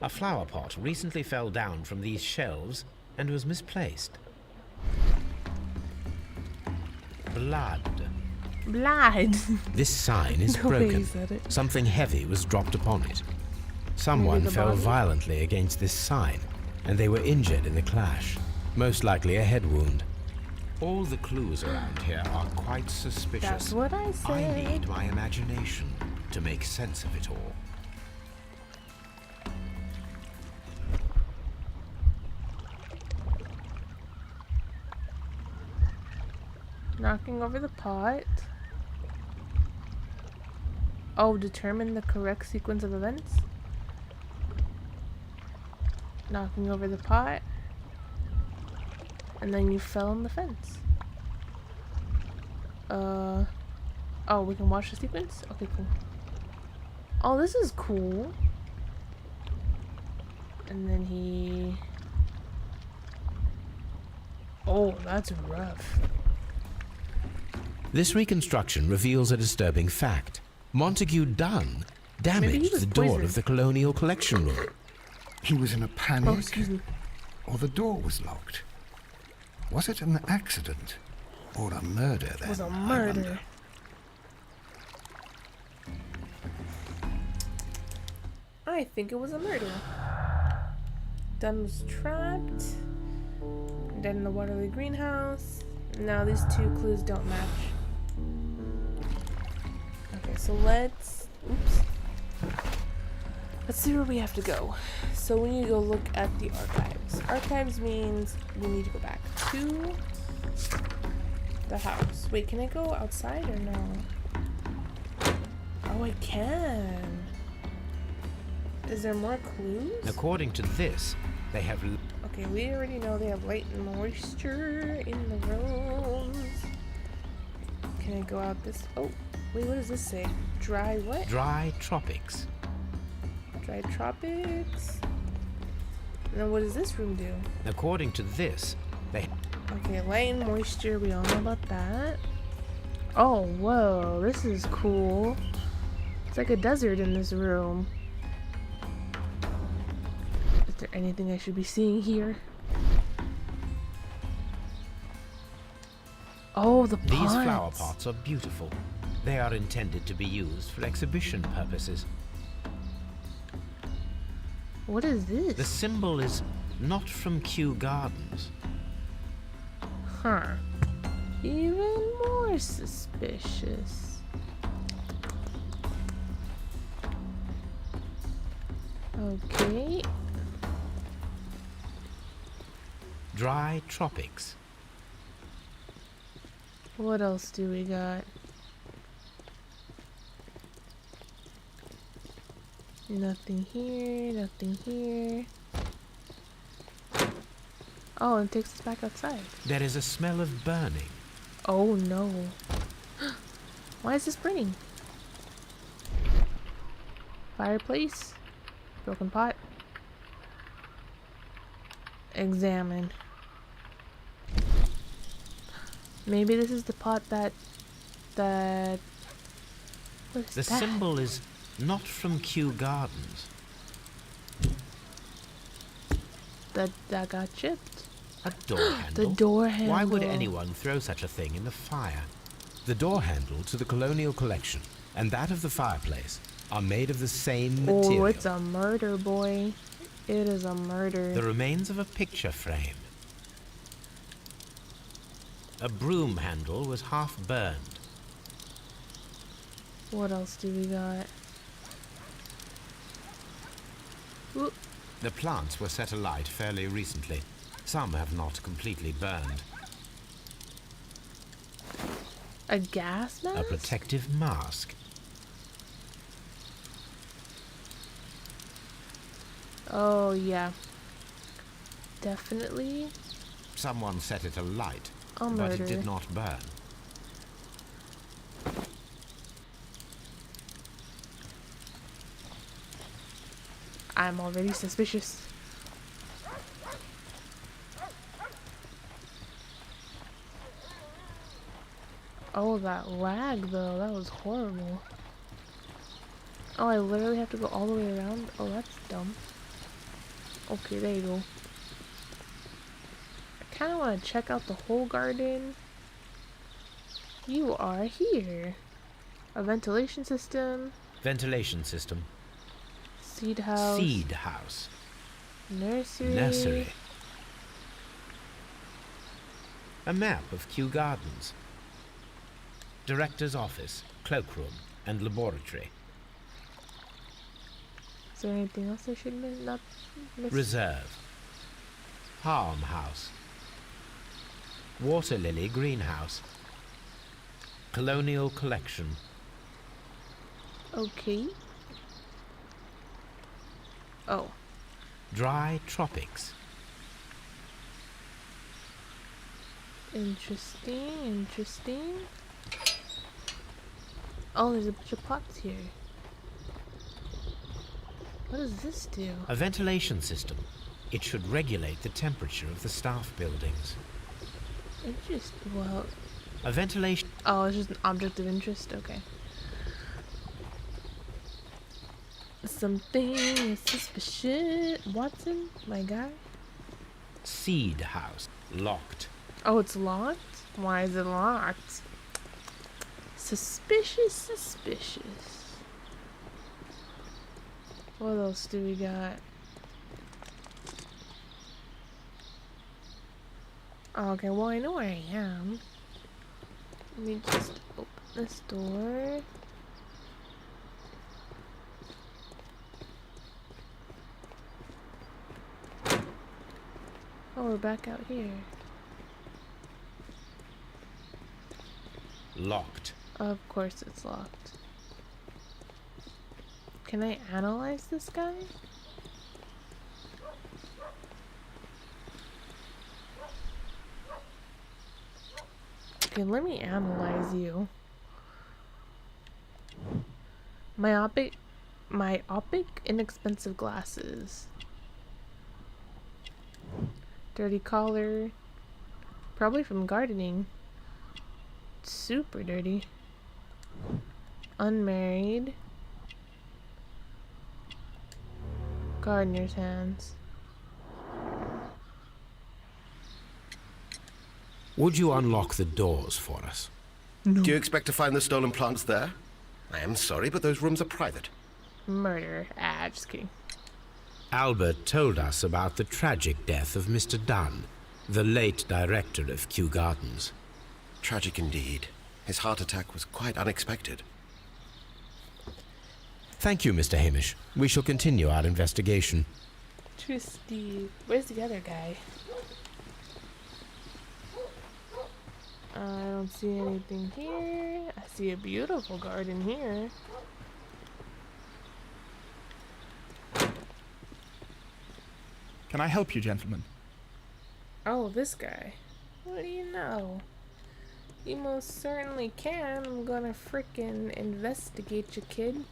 A flower pot recently fell down from these shelves and was misplaced. Blood. Blood. This sign is The way you broken. said it. Something heavy was dropped upon it. Someone the fell body? violently against this sign, and they were injured in the clash. Most likely a head wound. All the clues around here are quite suspicious. That's what I said. I need my imagination to make sense of it all. Knocking over the pot. Oh, determine the correct sequence of events. Knocking over the pot. And then you fell on the fence. Oh, we can watch the sequence? Okay, cool. Oh, this is cool. And then he... Oh, that's rough. This reconstruction reveals a disturbing fact. Montague Dunn damaged was the door poisoned. of the Colonial Collection Room. He was in a panic, Oh, excuse me. or the door was locked. Was it an accident or a murder then? It was a I murder. wonder? I think it was a murder. Dunn was trapped. Dead in the Waterloo greenhouse. Now these two clues don't match. Okay, so let's... Oops. Let's see where we have to go. So we need to go look at the archives. Archives means we need to go back to the house. Wait, can I go outside or no? Oh, I can. Is there more clues? According to this, they have Okay, we already know they have light and moisture in the rooms. Can I go out this? Oh, wait, what does this say? Dry what? dry tropics. Dry tropics. And then what does this room do? According to this, they Okay, light and moisture, we all know about that. Oh, whoa, this is cool. It's like a desert in this room. Is there anything I should be seeing here? Oh, the pots. these flower pots are beautiful. They are intended to be used for exhibition purposes. What is this? The symbol is not from Kew Gardens. Huh. Even more suspicious. Okay. Dry tropics. What else do we got? Nothing here, nothing here. Oh, and it takes us back outside. There is a smell of burning. Oh no. Why is this burning? Fireplace? Broken pot? Examine. Maybe this is the pot that... What is The that? symbol is not from Kew Gardens. That got chipped. A door handle? The door handle. Why would anyone throw such a thing in the fire? The door handle to the Colonial Collection and that of the fireplace are made of the same material. Oh, it's a murder, boy. It is a murder. The remains of a picture frame. A broom handle was half burned. What else do we got? Ooh, The plants were set alight fairly recently. Some have not completely burned. a gas mask? A protective mask. Oh, yeah. Definitely. Someone set it alight, A but it murder. did not burn. I'm already suspicious. Oh, that lag though, that was horrible. Oh, I literally have to go all the way around? Oh, that's dumb. Okay, there you go. I kind of want to check out the whole garden. You are here. A ventilation system. Ventilation system. Seed house. Seed house. Nursery. Nursery. A map of Kew Gardens. Director's office, cloakroom, and laboratory. Is there anything else I should not miss? Reserve. Harm house. Water lily greenhouse. Colonial collection. Okay. Oh. Dry tropics. Interesting, interesting. Oh, there's a bunch of pots here. What does this do? A ventilation system. It should regulate the temperature of the staff buildings. Interesting. Well, A ventilation... oh, it's just an object of interest. Okay. Something is suspicious. Watson, my guy. Seed house. Locked. Oh, it's locked? Why is it locked? Suspicious, suspicious. What else do we got? Okay, well, I know where I am. Let me just open this door. Oh, we're back out here. Locked. Of course it's locked. Can I analyze this guy? Okay, let me analyze you. Myopic, inexpensive glasses. Dirty collar. Probably from gardening. Super dirty. Unmarried. Gardener's hands. Would you unlock the doors for us? Do you expect to find the stolen plants there? I am sorry, but those rooms are private. Murder. Ah, just kidding. Albert told us about the tragic death of Mr. Dunn, the late director of Kew Gardens. Tragic indeed. His heart attack was quite unexpected. Thank you, Mr. Hamish. We shall continue our investigation. Tristy. Where's the other guy? I don't see anything here. I see a beautiful garden here. Can I help you, gentlemen? Oh, this guy. What do you know? You most certainly can. I'm gonna frickin' investigate you, kid.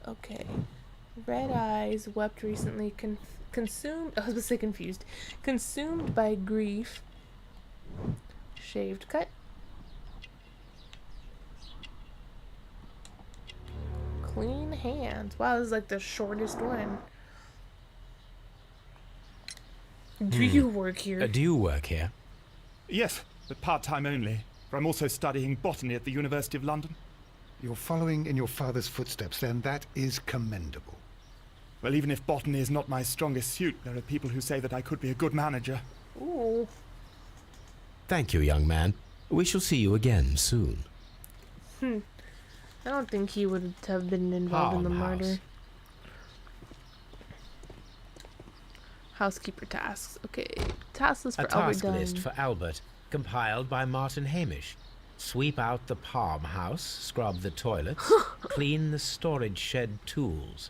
Okay. Red eyes wept recently consumed. I was gonna say confused. Consumed by grief. Shaved cut. Clean hands. Wow, this is like the shortest one. Do you work here? Do you work here? Yes, but part-time only, for I'm also studying botany at the University of London. You're following in your father's footsteps, then that is commendable. Well, even if botany is not my strongest suit, there are people who say that I could be a good manager. Ooh. Thank you, young man. We shall see you again soon. I don't think he would have been involved in the murder. Farmhouse. Housekeeper tasks. Okay. Task list A for Albert task done. list for Albert, compiled by Martin Hamish. Sweep out the palm house, scrub the toilets, clean the storage shed tools.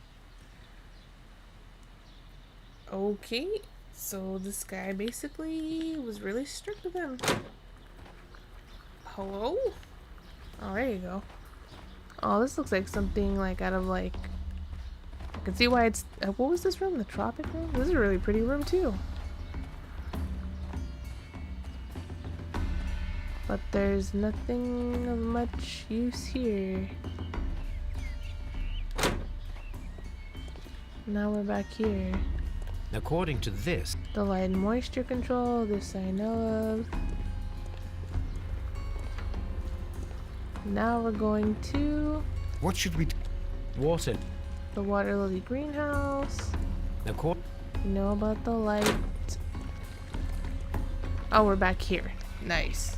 Okay. So this guy basically was really strict with him. Hello? Oh, there you go. Oh, this looks like something like out of like... I can see why it's... what was this room? The tropic room? This is a really pretty room too. But there's nothing of much use here. Now we're back here. According to this, The light and moisture control, this I know of. Now we're going to What should we do? water. the water lily greenhouse. Accord- You know about the light. Oh, we're back here. Nice.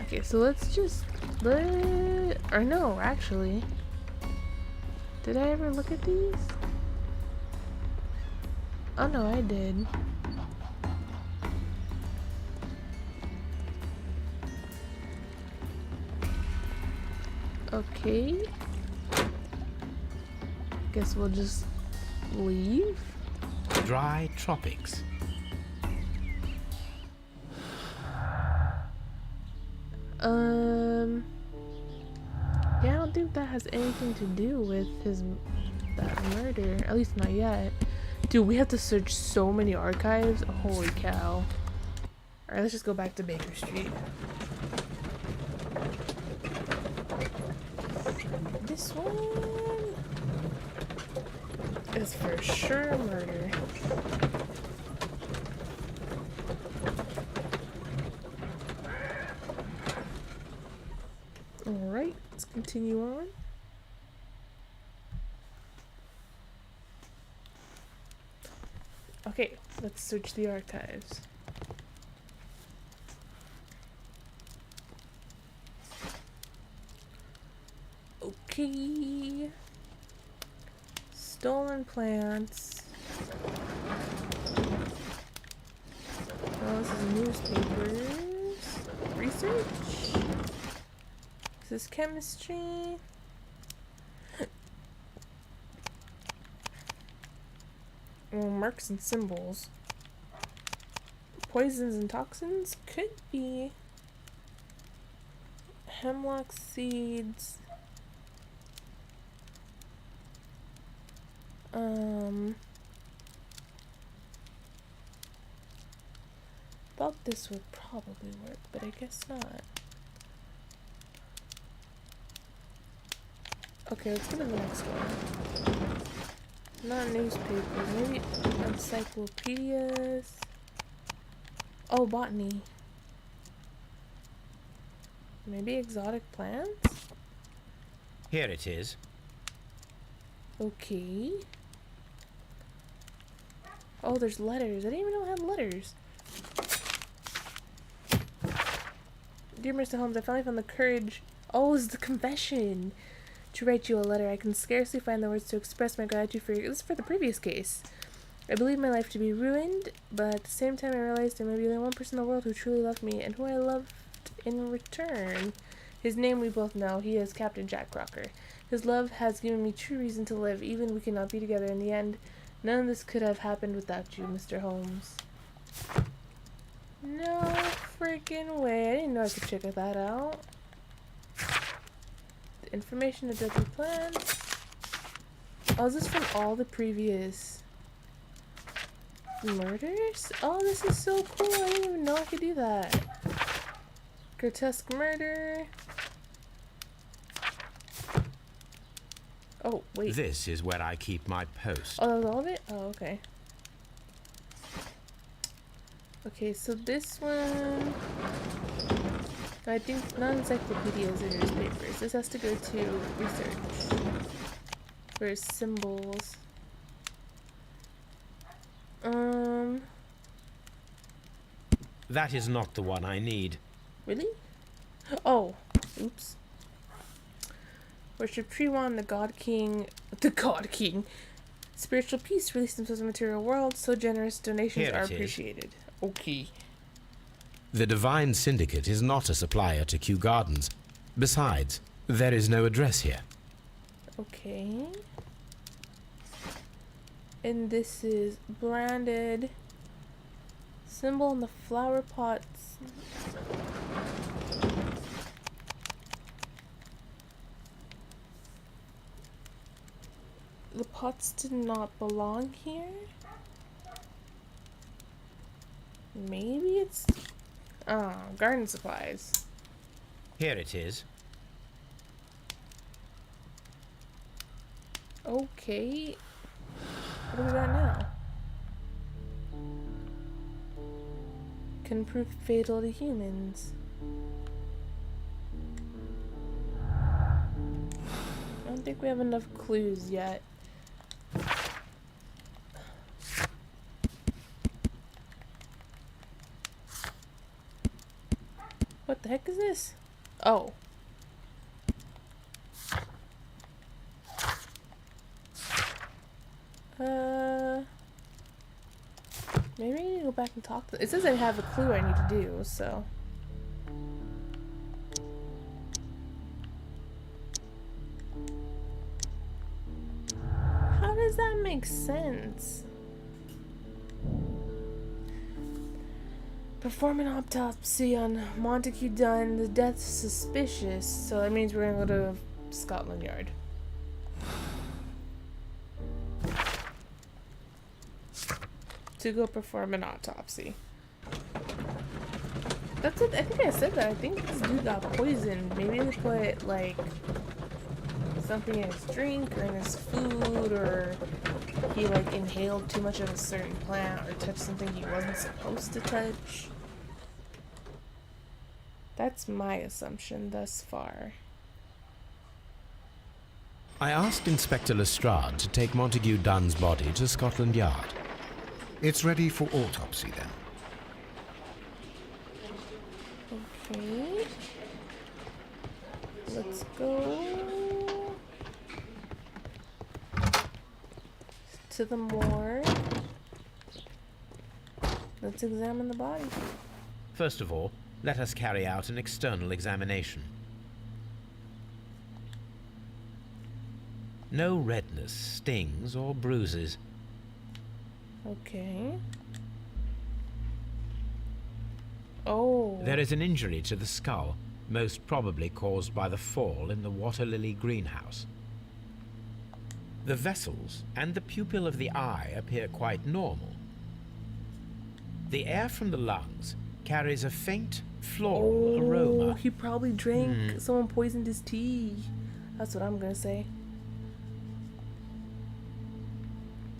Okay, so let's just or no, actually. Did I ever look at these? Oh no, I did. Okay. Guess we'll just leave. Dry tropics. Yeah, I don't think that has anything to do with that murder. At least not yet. Dude, we have to search so many archives. Holy cow. Alright, let's just go back to Baker Street. This one is for sure murder. Alright, let's continue on. Okay, let's search the archives. Okay. Stolen plants. Oh, this is newspapers. Research. This is chemistry. Oh, marks and symbols. Poisons and toxins could be hemlock seeds. Thought this would probably work, but I guess not. Okay, let's go to the next one. Not newspaper, maybe encyclopedias. Oh, botany. Maybe exotic plants? Here it is. Okay. Oh, there's letters. I didn't even know I had letters. Dear Mr. Holmes, I finally found the courage. Oh, it's the confession. To write you a letter. I can scarcely find the words to express my gratitude for you. This is for the previous case. I believe my life to be ruined, but at the same time I realized there may be only one person in the world who truly loved me and who I loved in return. His name we both know. He is Captain Jack Crocker. His love has given me true reason to live, even we cannot be together in the end. None of this could have happened without you, Mr. Holmes. No freaking way. I didn't know I could check that out. Information of deadly plants. Oh, is this from all the previous murders? Oh, this is so cool. I didn't even know I could do that. Grotesque murder. Oh, wait. This is where I keep my post. Oh, that was all of it? Oh, okay. Okay, so this one... I think not encyclopedias or newspapers. This has to go to research for symbols. That is not the one I need. Really? Oh, oops. Worship Trewan, the God King. The God King. Spiritual peace, release themselves in the material world. So generous, donations Here are it is. appreciated. Okay. The Divine Syndicate is not a supplier to Kew Gardens. Besides, there is no address here. Okay. And this is branded. Symbol in the flower pots. The pots did not belong here. Maybe it's garden supplies. Here it is. Okay. What do we got now? Can prove fatal to humans. I don't think we have enough clues yet. What the heck is this? Oh. Maybe I need to go back and talk to them. It says I have a clue I need to do, so. How does that make sense? Perform an autopsy on Montague Dunn. The death's suspicious, so that means we're gonna go to Scotland Yard. To go perform an autopsy. That's it. I think I said that. I think this dude got poisoned. Maybe they put like something in his drink or in his food, or he like inhaled too much of a certain plant or touched something he wasn't supposed to touch. That's my assumption thus far. I asked Inspector Lestrade to take Montague Dunn's body to Scotland Yard. It's ready for autopsy then. Okay. Let's go to the morgue. Let's examine the body. First of all, let us carry out an external examination. No redness, stings, or bruises. Okay. Oh. There is an injury to the skull, most probably caused by the fall in the water lily greenhouse. The vessels and the pupil of the eye appear quite normal. The air from the lungs carries a faint floral aroma. He probably drank. Someone poisoned his tea. That's what I'm gonna say.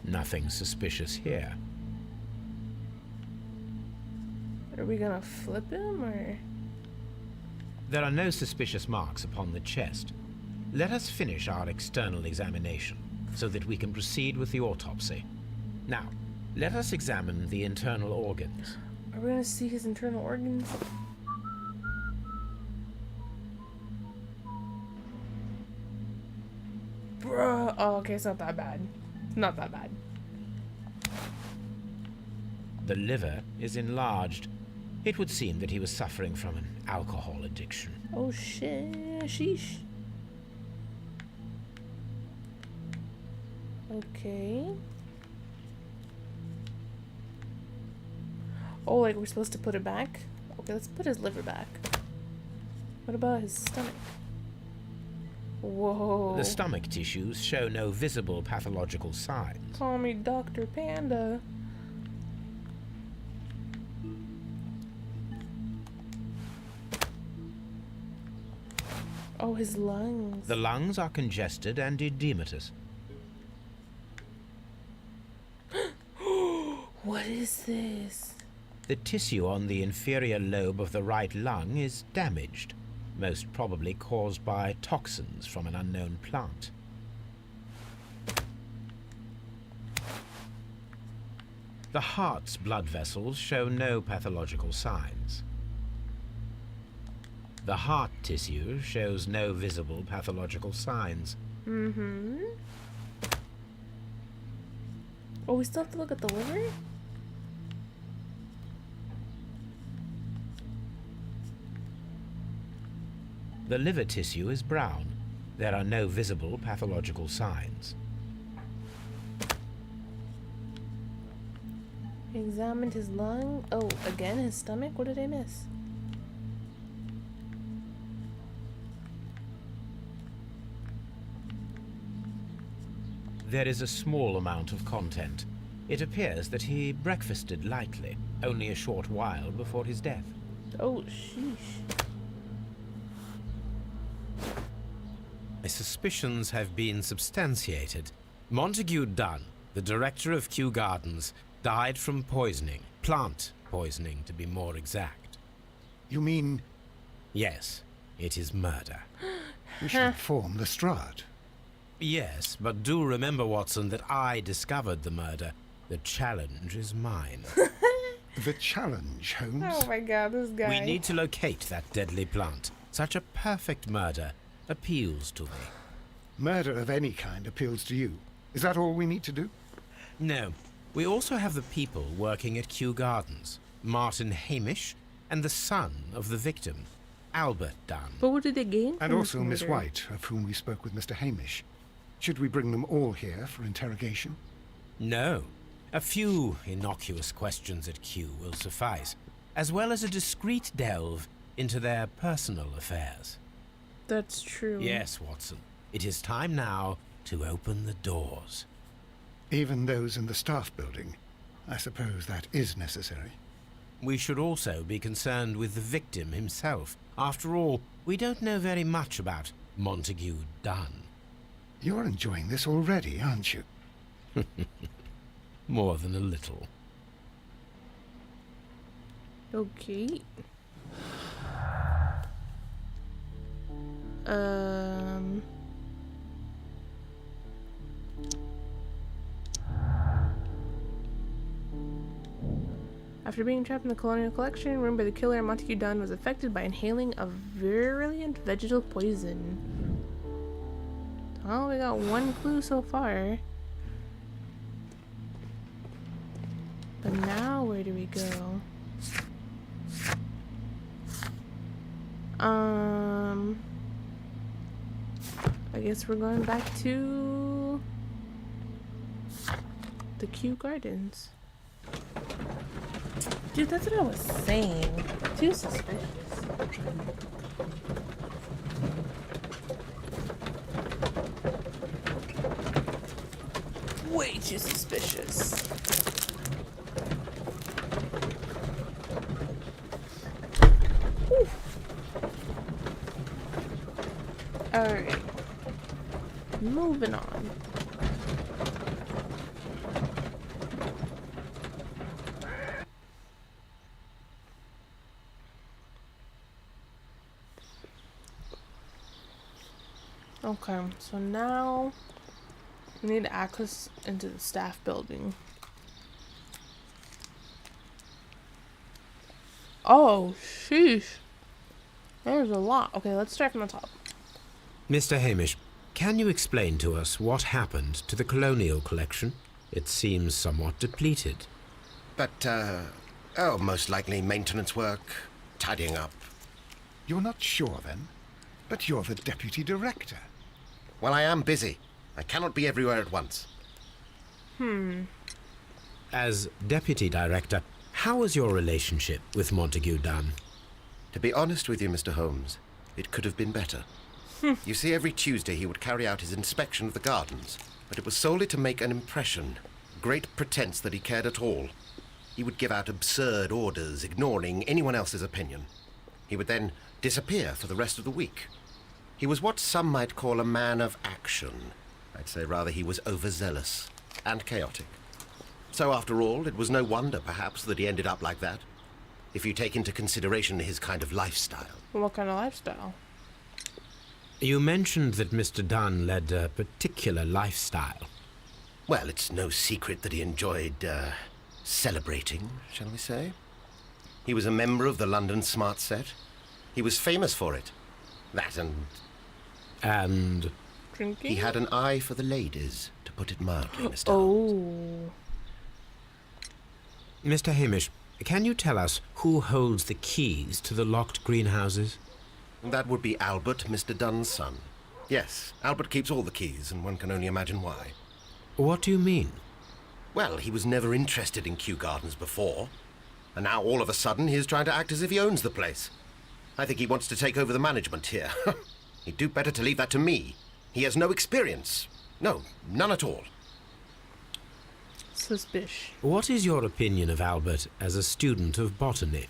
Nothing suspicious here. Are we gonna flip him or? There are no suspicious marks upon the chest. Let us finish our external examination so that we can proceed with the autopsy. Now, let us examine the internal organs. Are we gonna see his internal organs? Bruh. Oh, okay, it's not that bad. It's not that bad. The liver is enlarged. It would seem that he was suffering from an alcohol addiction. Oh shit. Sheesh. Okay. Oh, like we're supposed to put it back? Okay, let's put his liver back. What about his stomach? Whoa. The stomach tissues show no visible pathological signs. Call me Dr. Panda. Oh, his lungs. The lungs are congested and edematous. What is this? The tissue on the inferior lobe of the right lung is damaged, most probably caused by toxins from an unknown plant. The heart's blood vessels show no pathological signs. The heart tissue shows no visible pathological signs. Mm-hmm. Oh, we still have to look at the liver? The liver tissue is brown. There are no visible pathological signs. Examined his lung. Oh, again, his stomach? What did I miss? There is a small amount of content. It appears that he breakfasted lightly, only a short while before his death. Oh, sheesh. My suspicions have been substantiated. Montague Dunn, the director of Kew Gardens, died from poisoning. Plant poisoning, to be more exact. You mean Yes, it is murder. we should inform Lestrade? Yes, but do remember, Watson, that I discovered the murder. The challenge is mine. The challenge, Holmes? Oh my god, this guy. We need to locate that deadly plant. Such a perfect murder appeals to me. Murder of any kind appeals to you. Is that all we need to do? No, we also have the people working at Kew Gardens. Martin Hamish and the son of the victim, Albert Dunn. But what did they gain? And from also this Miss murder? White, of whom we spoke with Mr. Hamish. Should we bring them all here for interrogation? No. A few innocuous questions at Kew will suffice, as well as a discreet delve into their personal affairs. That's true. Yes, Watson. It is time now to open the doors. Even those in the staff building. I suppose that is necessary. We should also be concerned with the victim himself. After all, we don't know very much about Montague Dunn. You're enjoying this already, aren't you? More than a little. Okay. After being trapped in the Colonial Collection room by the killer, Montague Dunn was affected by inhaling a virulent vegetal poison. Oh, we got one clue so far. But now, where do we go? I guess we're going back to the Kew Gardens. Dude, that's what I was saying. Too suspicious. Way too suspicious. Alright. Moving on. Okay, so now we need access into the staff building. Oh, sheesh. There's a lot. Okay, let's start from the top. Mr. Hamish, can you explain to us what happened to the Colonial Collection? It seems somewhat depleted. But, most likely maintenance work, tidying up. You're not sure, then? But you're the deputy director. Well, I am busy. I cannot be everywhere at once. As Deputy Director, how was your relationship with Montague Dunn? To be honest with you, Mr. Holmes, it could have been better. You see, every Tuesday he would carry out his inspection of the gardens, but it was solely to make an impression. Great pretense that he cared at all. He would give out absurd orders, ignoring anyone else's opinion. He would then disappear for the rest of the week. He was what some might call a man of action. I'd say rather he was overzealous and chaotic. So after all, it was no wonder, perhaps, that he ended up like that, if you take into consideration his kind of lifestyle. What kind of lifestyle? You mentioned that Mr. Dunn led a particular lifestyle. Well, it's no secret that he enjoyed, celebrating, shall we say? He was a member of the London Smart Set. He was famous for it. That And Drinking? he had an eye for the ladies, to put it mildly, Mr. Holmes. Oh. Mr. Hamish, can you tell us who holds the keys to the locked greenhouses? That would be Albert, Mr. Dunn's son. Yes, Albert keeps all the keys, and one can only imagine why. What do you mean? Well, he was never interested in Kew Gardens before, and now all of a sudden he is trying to act as if he owns the place. I think he wants to take over the management here. He'd do better to leave that to me. He has no experience. No, none at all. Suspicious. What is your opinion of Albert as a student of botany?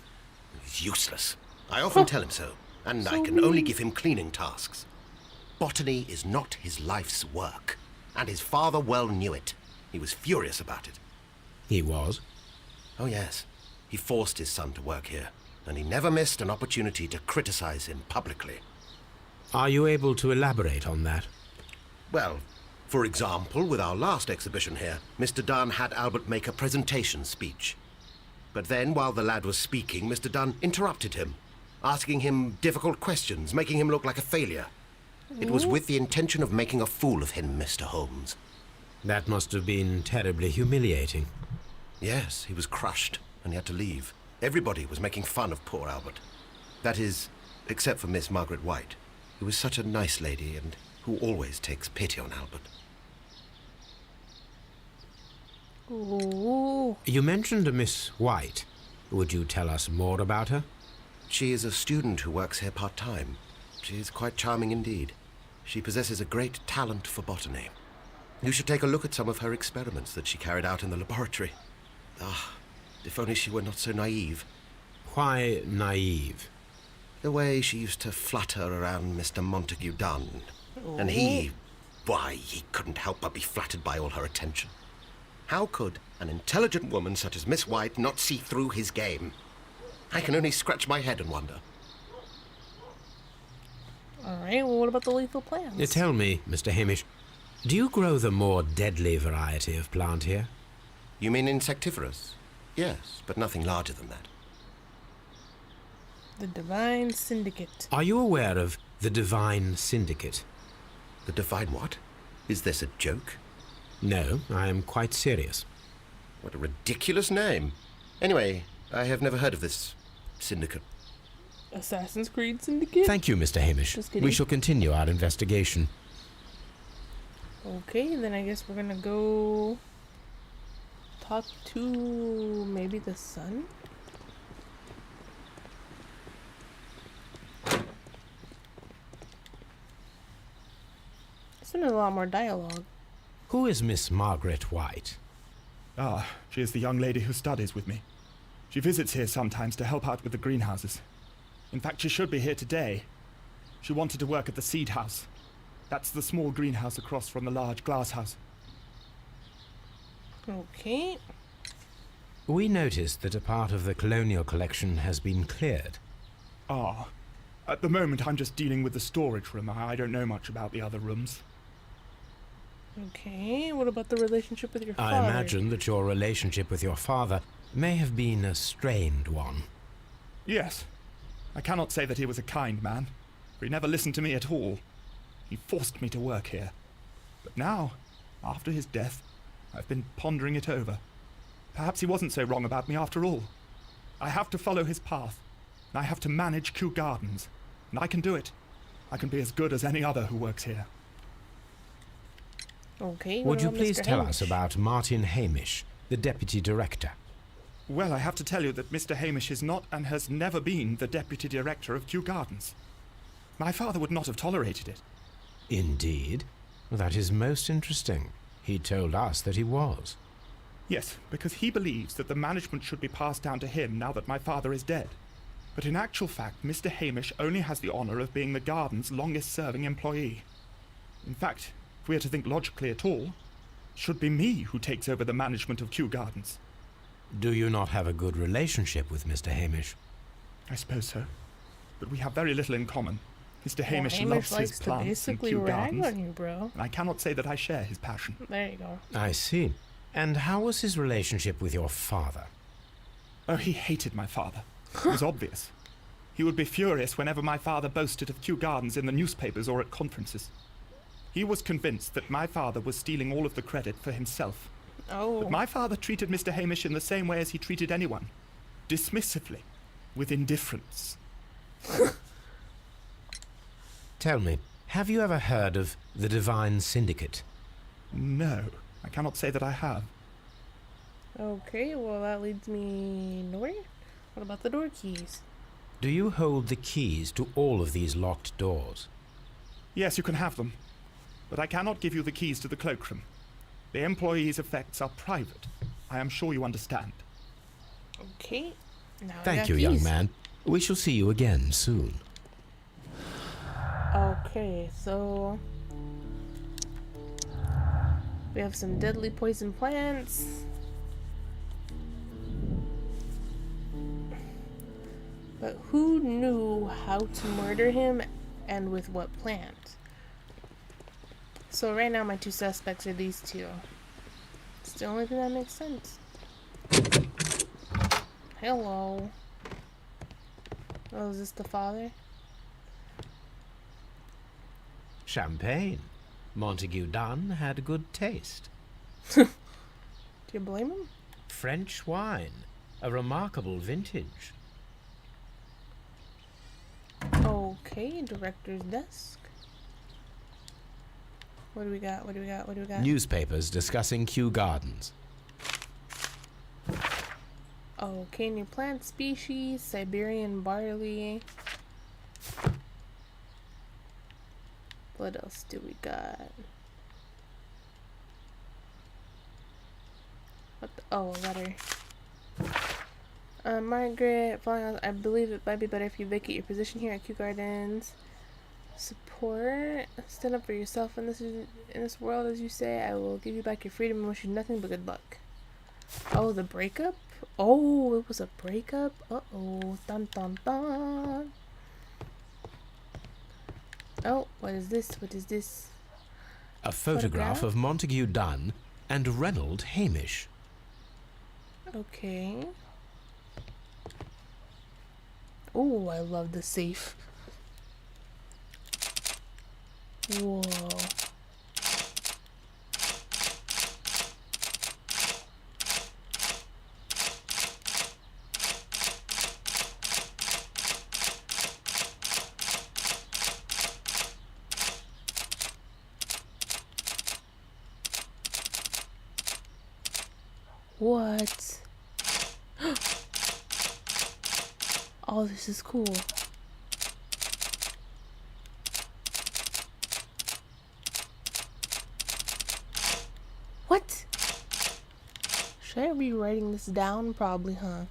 He's useless. I often tell him so, and I can only give him cleaning tasks. Botany is not his life's work, and his father well knew it. He was furious about it. He was. Oh, yes. He forced his son to work here, and he never missed an opportunity to criticize him publicly. Are you able to elaborate on that? Well, for example, with our last exhibition here, Mr. Dunn had Albert make a presentation speech. But then, while the lad was speaking, Mr. Dunn interrupted him, asking him difficult questions, making him look like a failure. It was with the intention of making a fool of him, Mr. Holmes. That must have been terribly humiliating. Yes, he was crushed, and he had to leave. Everybody was making fun of poor Albert. That is, except for Miss Margaret White, who was such a nice lady and who always takes pity on Albert. Ooh. You mentioned a Miss White. Would you tell us more about her? She is a student who works here part-time. She is quite charming indeed. She possesses a great talent for botany. You should take a look at some of her experiments that she carried out in the laboratory. Ah, if only she were not so naive. Why naive? The way she used to flutter around Mr. Montague Dunn. And he couldn't help but be flattered by all her attention. How could an intelligent woman such as Miss White not see through his game? I can only scratch my head and wonder. Alright, well, what about the lethal plants? Tell me, Mr. Hamish, do you grow the more deadly variety of plant here? You mean insectivorous? Yes, but nothing larger than that. The Divine Syndicate. Are you aware of the Divine Syndicate? The Divine what? Is this a joke? No, I am quite serious. What a ridiculous name. Anyway, I have never heard of this syndicate. Assassin's Creed Syndicate? Thank you, Mr. Hamish. Just kidding. We shall continue our investigation. Okay, then I guess we're gonna go talk to maybe the sun? This one has a lot more dialogue. Who is Miss Margaret White? Ah, she is the young lady who studies with me. She visits here sometimes to help out with the greenhouses. In fact, she should be here today. She wanted to work at the seed house. That's the small greenhouse across from the large glass house. Okay. We noticed that a part of the colonial collection has been cleared. Ah, at the moment I'm just dealing with the storage room. I don't know much about the other rooms. Okay, what about the relationship with your father? I imagine that your relationship with your father may have been a strained one. Yes. I cannot say that he was a kind man, for he never listened to me at all. He forced me to work here. But now, after his death, I've been pondering it over. Perhaps he wasn't so wrong about me after all. I have to follow his path, and I have to manage Kew Gardens, and I can do it. I can be as good as any other who works here. Okay, Would you about please Mr. tell Hamish? us about Martin Hamish, the deputy director? Well, I have to tell you that Mr. Hamish is not and has never been the deputy director of Kew Gardens. My father would not have tolerated it. Indeed? That is most interesting. He told us that he was. Yes, because he believes that the management should be passed down to him now that my father is dead. But in actual fact, Mr. Hamish only has the honour of being the garden's longest-serving employee. In fact, if we are to think logically at all, it should be me who takes over the management of Kew Gardens. Do you not have a good relationship with Mr. Hamish? I suppose so. But we have very little in common. Mr. Hamish Well, loves likes his to plants and basically Kew rag Gardens, on you, bro. and I cannot say that I share his passion. There you go. I see. And how was his relationship with your father? Oh, he hated my father. It was obvious. He would be furious whenever my father boasted of Kew Gardens in the newspapers or at conferences. He was convinced that my father was stealing all of the credit for himself. Oh. But my father treated Mr. Hamish in the same way as he treated anyone. Dismissively. With indifference. Tell me, have you ever heard of the Divine Syndicate? No, I cannot say that I have. Okay, well that leads me nowhere. What about the door keys? Do you hold the keys to all of these locked doors? Yes, you can have them. But I cannot give you the keys to the cloakroom. The employees' effects are private. I am sure you understand. Okay. Now I Thank got you, young keys. man. We shall see you again soon. Okay, so we have some deadly poison plants. But who knew how to murder him and with what plant? So right now my two suspects are these two. It's the only thing that makes sense. Hello. Oh, is this the father? Champagne. Montague Dunn had good taste. Do you blame him? French wine. A remarkable vintage. Okay, director's desk. What do we got? What do we got? What do we got? Newspapers discussing Kew Gardens. Okay, new plant species, Siberian barley. What else do we got? What the, oh, a letter. Margaret, I believe it might be better if you vacate your position here at Kew Gardens. Support. Stand up for yourself in this world, as you say. I will give you back your freedom and wish you nothing but good luck. Oh, the breakup? Oh, it was a breakup? Uh-oh. Dun dun dun. Oh, what is this? What is this? A photograph of Montague Dunn and Reynold Hamish. Okay. Oh, I love the safe. Whoa. What? Oh, this is cool. What? Should I be writing this down? Probably, huh?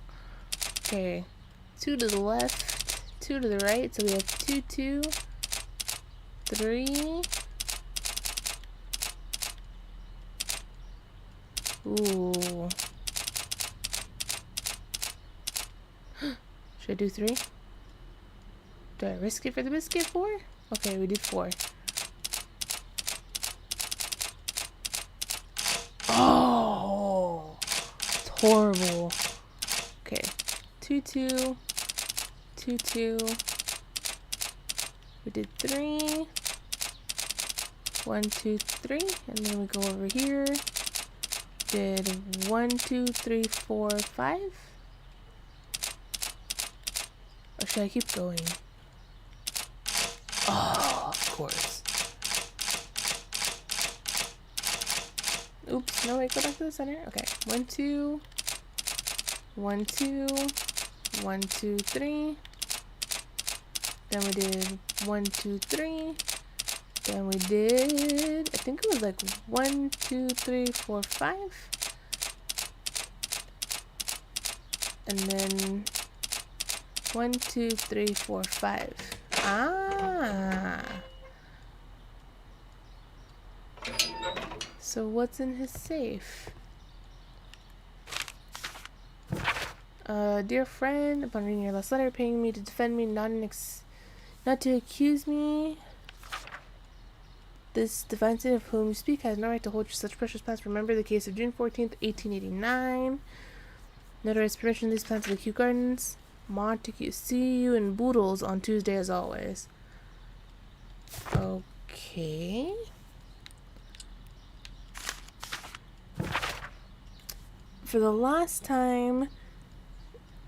Okay. 2 to the left, 2 to the right. So we have 2, 2, 3. Ooh. Should I do 3? Do I risk it for the biscuit? 4? Okay, we did 4. Oh, it's horrible. Okay, 2, 2, 2, 2. We did 3. 1, 2, 3, and then we go over here. Did 1, 2, 3, 4, 5. Or should I keep going? Oh, of course. Oops, no, wait, go back to the center. Okay, 1, 2, 1, 2, 1, 2, 3. Then we did 1, 2, 3. Then we did, I think it was like 1, 2, 3, 4, 5. And then 1, 2, 3, 4, 5. Ah. So what's in his safe? Dear friend, upon reading your last letter, paying me to defend me, not to accuse me. This defendant of whom you speak has no right to hold such precious plants. Remember the case of June 14th, 1889. Notarized permission of these plants of the Kew Gardens. Montague, see you in Boodles on Tuesday as always. Okay. For the last time,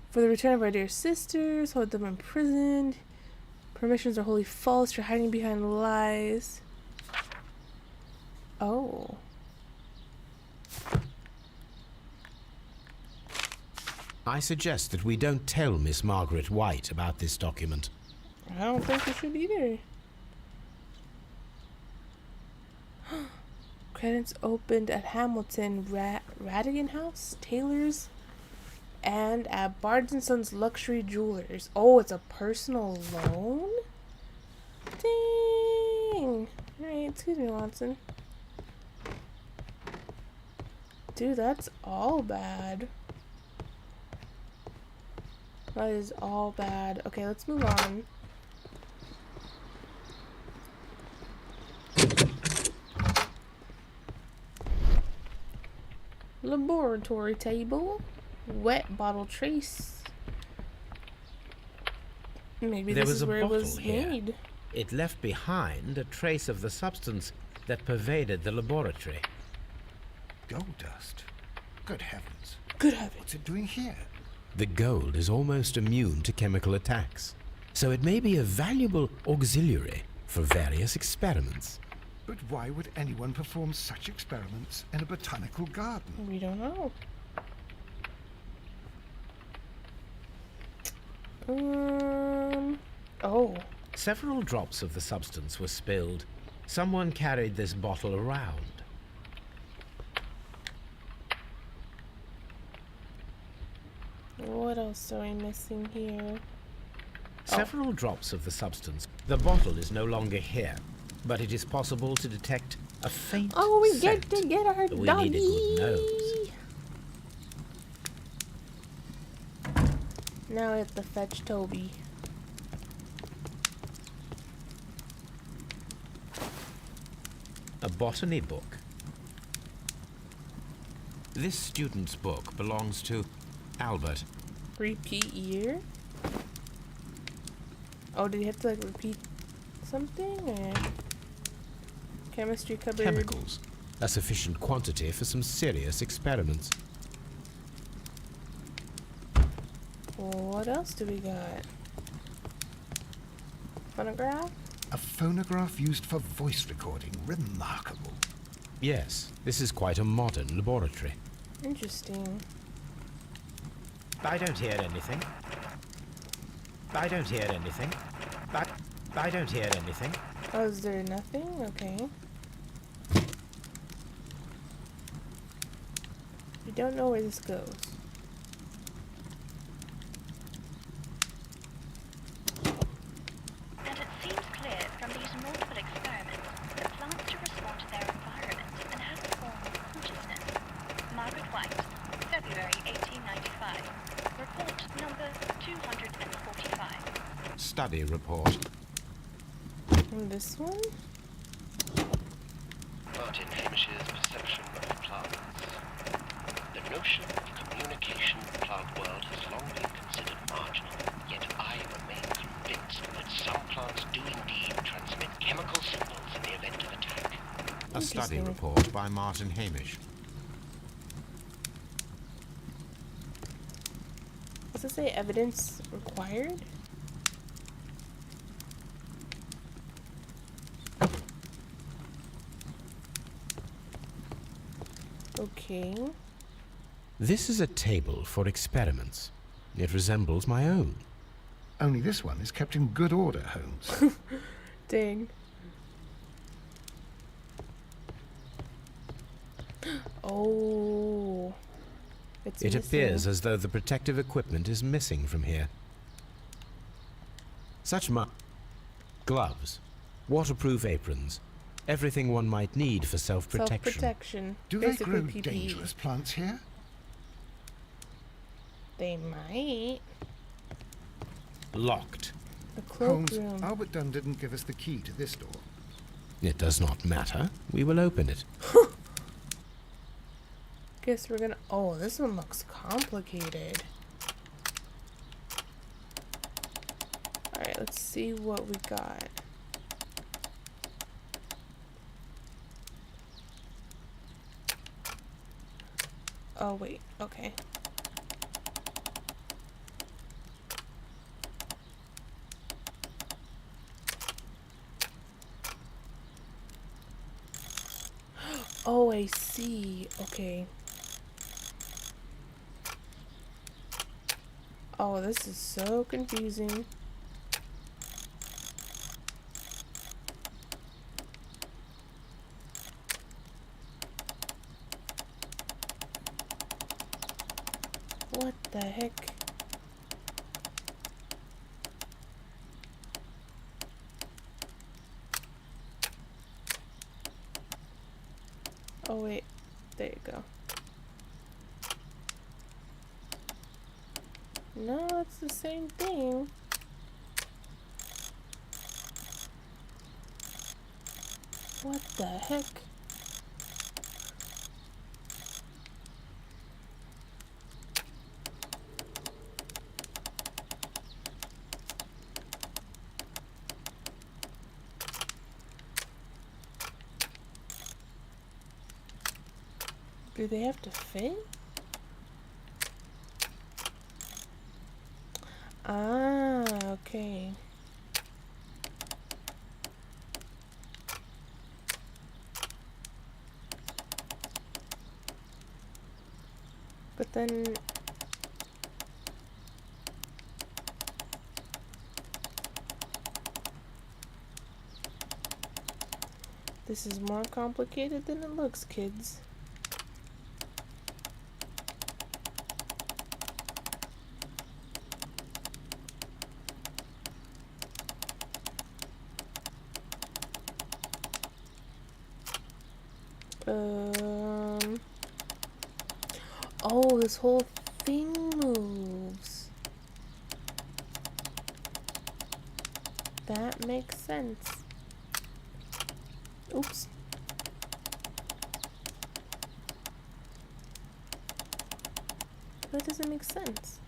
for the return of our dear sisters, hold them imprisoned. Permissions are wholly false. You're hiding behind lies. Oh. I suggest that we don't tell Miss Margaret White about this document. I don't think we should either. Credits opened at Hamilton Radigan House, Taylor's, and at Barnes & Sons Luxury Jewelers. Oh, it's a personal loan? Dang. Alright, excuse me, Watson. Dude, that's all bad. That is all bad. Okay, let's move on. Laboratory table. Wet bottle trace. Maybe There this was is a where it was bottle here. made. It left behind a trace of the substance that pervaded the laboratory. Gold dust. Good heavens. Good heavens. What's it doing here? The gold is almost immune to chemical attacks, so it may be a valuable auxiliary for various experiments. But why would anyone perform such experiments in a botanical garden? We don't know. Oh. Several drops of the substance were spilled. Someone carried this bottle around. What else are we missing here? Several drops of the substance. The bottle is no longer here, but it is possible to detect a faint Oh, we scent. get to get our We doggy. need a good nose. Now we have to fetch Toby. A botany book. This student's book belongs to Albert. Repeat year? Oh, did he have to like repeat something or chemistry cupboard? Chemicals. A sufficient quantity for some serious experiments. What else do we got? Phonograph? A phonograph used for voice recording. Remarkable. Yes, this is quite a modern laboratory. Interesting. I don't hear anything. I don't hear anything. I don't hear anything. Oh, is there nothing? Okay. We don't know where this goes. And it seems clear from these multiple experiments that plants respond to their environment and have a form of consciousness. Margaret White, February 1895. Report number 245. Study report. And this one? Martin Hamish's perception of plants. The notion of communication in the plant world has long been considered marginal, yet I remain convinced that some plants do indeed transmit chemical signals in the event of attack. A study Interesting. report by Martin Hamish. Does it say evidence required? Okay. This is a table for experiments. It resembles my own. Only this one is kept in good order, Holmes. Dang. Oh. It's It missing. appears as though the protective equipment is missing from here. Such gloves, waterproof aprons, everything one might need for self-protection. Self-protection. Do they Basically grow PPE. dangerous plants here? They might. Locked. The cloakroom. Holmes, Albert Dunn didn't give us the key to this door. It does not matter. We will open it. Guess we're gonna. Oh, this one looks complicated. Alright, let's see what we got. Oh, wait. Okay. Oh, I see. Okay. Oh, this is so confusing. What the heck? Oh wait, there you go. No, it's the same thing. What the heck? Do they have to fit? Ah, okay. But then this is more complicated than it looks, kids. Oh, this whole thing moves. That makes sense. Oops. That doesn't make sense.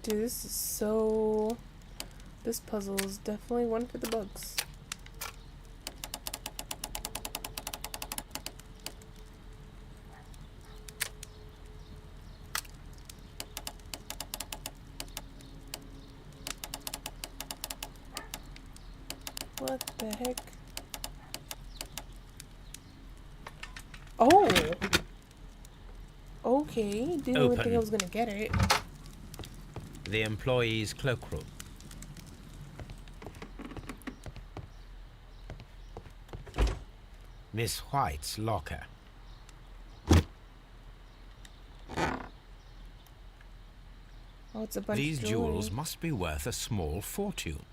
Dude, this is so... This puzzle is definitely one for the books. What the heck? Oh! Okay, didn't even think I was gonna get it. The employee's cloakroom. Miss White's locker. Oh, it's a bunch These of jewelry. jewels must be worth a small fortune.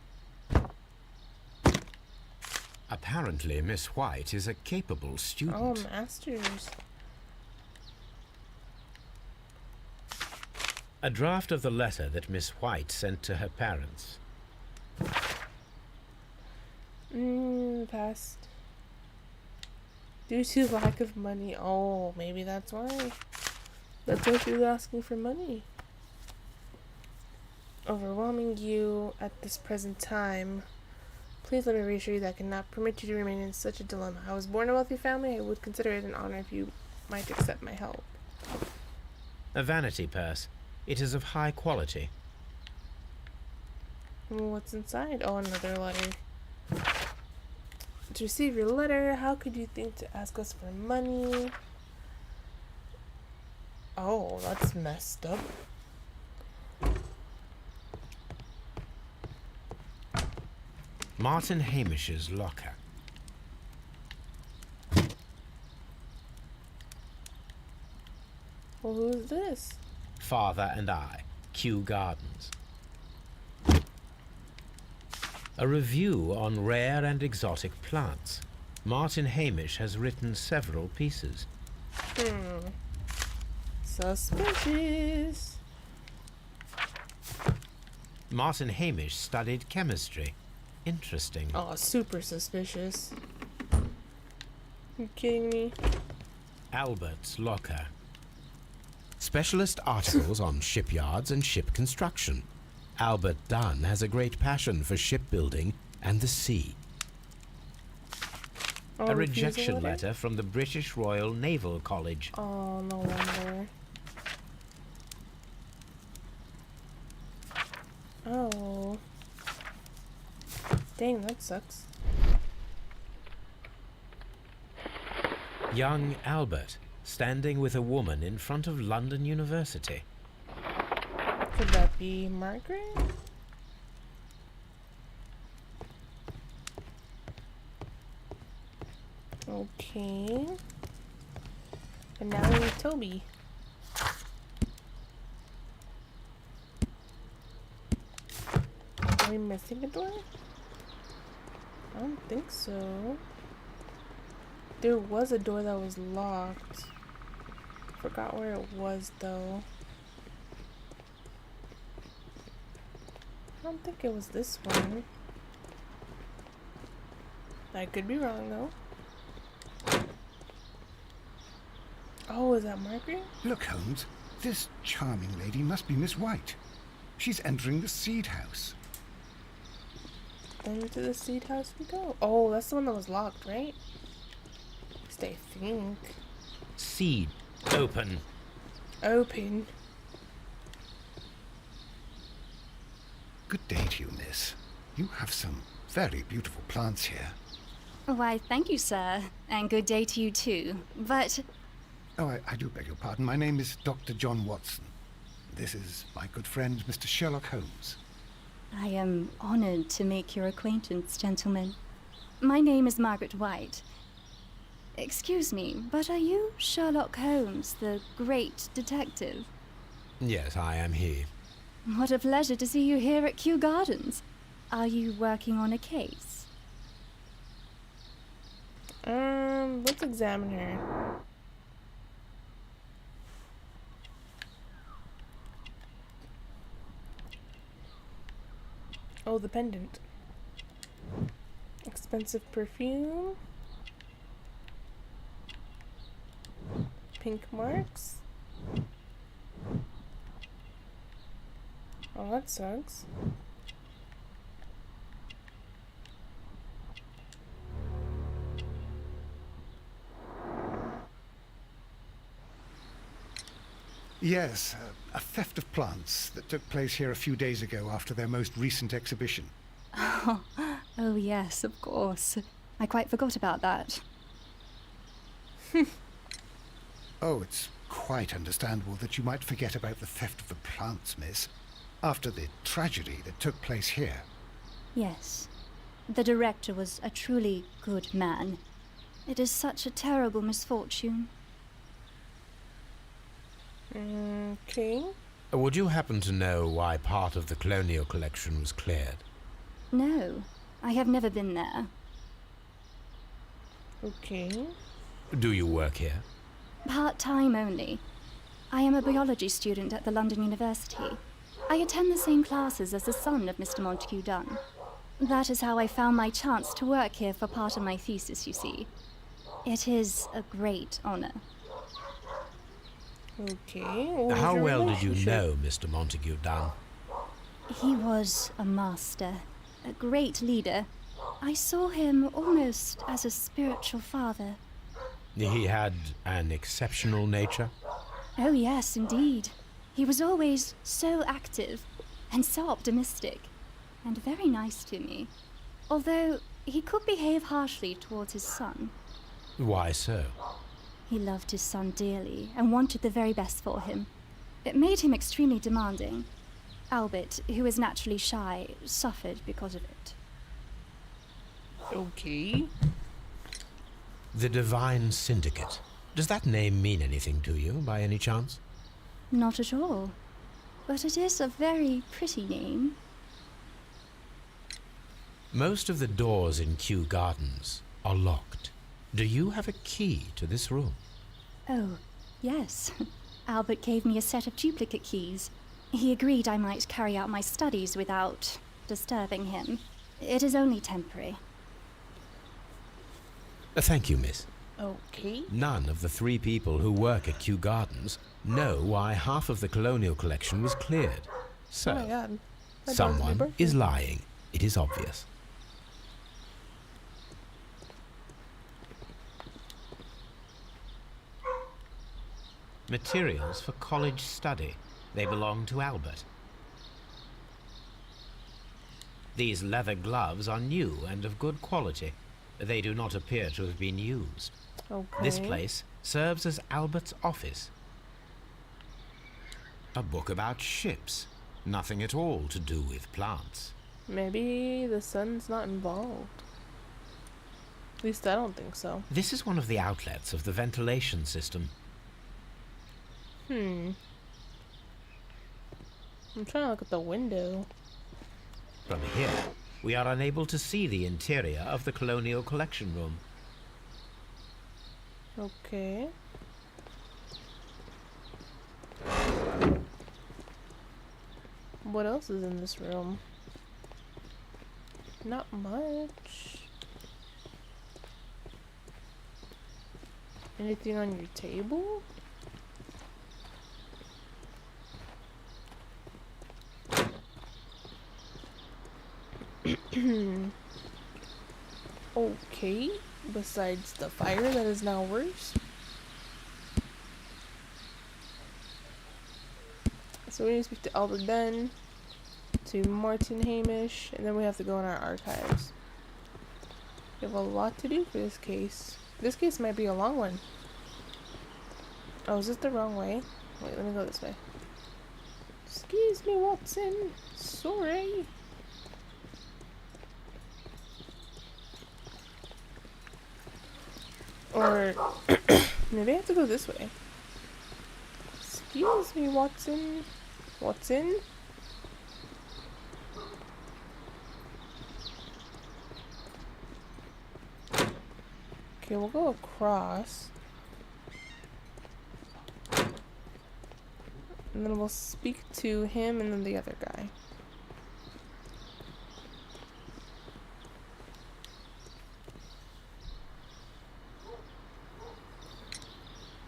Apparently, Miss White is a capable Oh, student. masters. A draft of the letter that Miss White sent to her parents. Past. Due to lack of money. Oh, maybe that's why. That's why she was asking for money. Overwhelming you at this present time. Please let me reassure you that I cannot permit you to remain in such a dilemma. I was born in a wealthy family. I would consider it an honor if you might accept my help. A vanity purse. It is of high quality. What's inside? Oh, another letter. To receive your letter, how could you think to ask us for money? Oh, that's messed up. Martin Hamish's locker. Well, who's this? Father and I. Kew Gardens. A review on rare and exotic plants. Martin Hamish has written several pieces. Suspicious. Martin Hamish studied chemistry. Interesting. Oh, super suspicious. You kidding me? Albert's locker. Specialist articles on shipyards and ship construction. Albert Dunn has a great passion for shipbuilding and the sea. Oh, A refusal rejection letter from the British Royal Naval College. Oh, no wonder. Oh. Dang, that sucks. Young Albert, standing with a woman in front of London University. Could that be Margaret? Okay. And now we need Toby. Are we missing a door? I don't think so. There was a door that was locked. Forgot where it was though. I don't think it was this one. I could be wrong though. Oh, is that Margaret? Look, Holmes, this charming lady must be Miss White. She's entering the seed house. Into the seed house we go. Oh, that's the one that was locked, right? At least I think. Seed. Open. Open. Good day to you, miss. You have some very beautiful plants here. Why, thank you, sir. And good day to you, too. But Oh, I do beg your pardon. My name is Dr. John Watson. This is my good friend, Mr. Sherlock Holmes. I am honored to make your acquaintance, gentlemen. My name is Margaret White. Excuse me, but are you Sherlock Holmes, the great detective? Yes, I am he. What a pleasure to see you here at Kew Gardens. Are you working on a case? Let's examine her. Oh, the pendant. Expensive perfume. Pink marks. Oh, that sucks. Yes, a theft of plants that took place here a few days ago after their most recent exhibition. Oh, yes, of course. I quite forgot about that. Oh, it's quite understandable that you might forget about the theft of the plants, miss, after the tragedy that took place here. Yes. The director was a truly good man. It is such a terrible misfortune. Okay. Would you happen to know why part of the colonial collection was cleared? No, I have never been there. Okay. Do you work here? Part-time only. I am a biology student at the London University. I attend the same classes as the son of Mr. Montague Dunn. That is how I found my chance to work here for part of my thesis, you see. It is a great honor. Okay. What was How your well did you relationship? know Mr. Montague Dunn? He was a master, a great leader. I saw him almost as a spiritual father. He had an exceptional nature? Oh yes, indeed. He was always so active and so optimistic and very nice to me. Although he could behave harshly towards his son. Why so? He loved his son dearly and wanted the very best for him. It made him extremely demanding. Albert, who is naturally shy, suffered because of it. Okay. The Divine Syndicate. Does that name mean anything to you, by any chance? Not at all. But it is a very pretty name. Most of the doors in Kew Gardens are locked. Do you have a key to this room? Oh, yes. Albert gave me a set of duplicate keys. He agreed I might carry out my studies without disturbing him. It is only temporary. Thank you, miss. Okay. None of the 3 people who work at Kew Gardens know why half of the colonial collection was cleared. So, Oh my god. My dog's my someone birthday. is lying. It is obvious. Materials for college study. They belong to Albert. These leather gloves are new and of good quality. They do not appear to have been used. Okay. This place serves as Albert's office. A book about ships. Nothing at all to do with plants. Maybe the sun's not involved. At least I don't think so. This is one of the outlets of the ventilation system. I'm trying to look at the window. From here, we are unable to see the interior of the colonial collection room. Okay. What else is in this room? Not much. Anything on your table? Okay, besides the fire that is now worse. So we need to speak to Albert Dunn, to Martin Hamish, and then we have to go in our archives. We have a lot to do for this case. This case might be a long one. Oh, is this the wrong way? Wait, let me go this way. Excuse me, Watson. Sorry. Or maybe I have to go this way. Excuse me, Watson. Watson? Okay, we'll go across. And then we'll speak to him and then the other guy.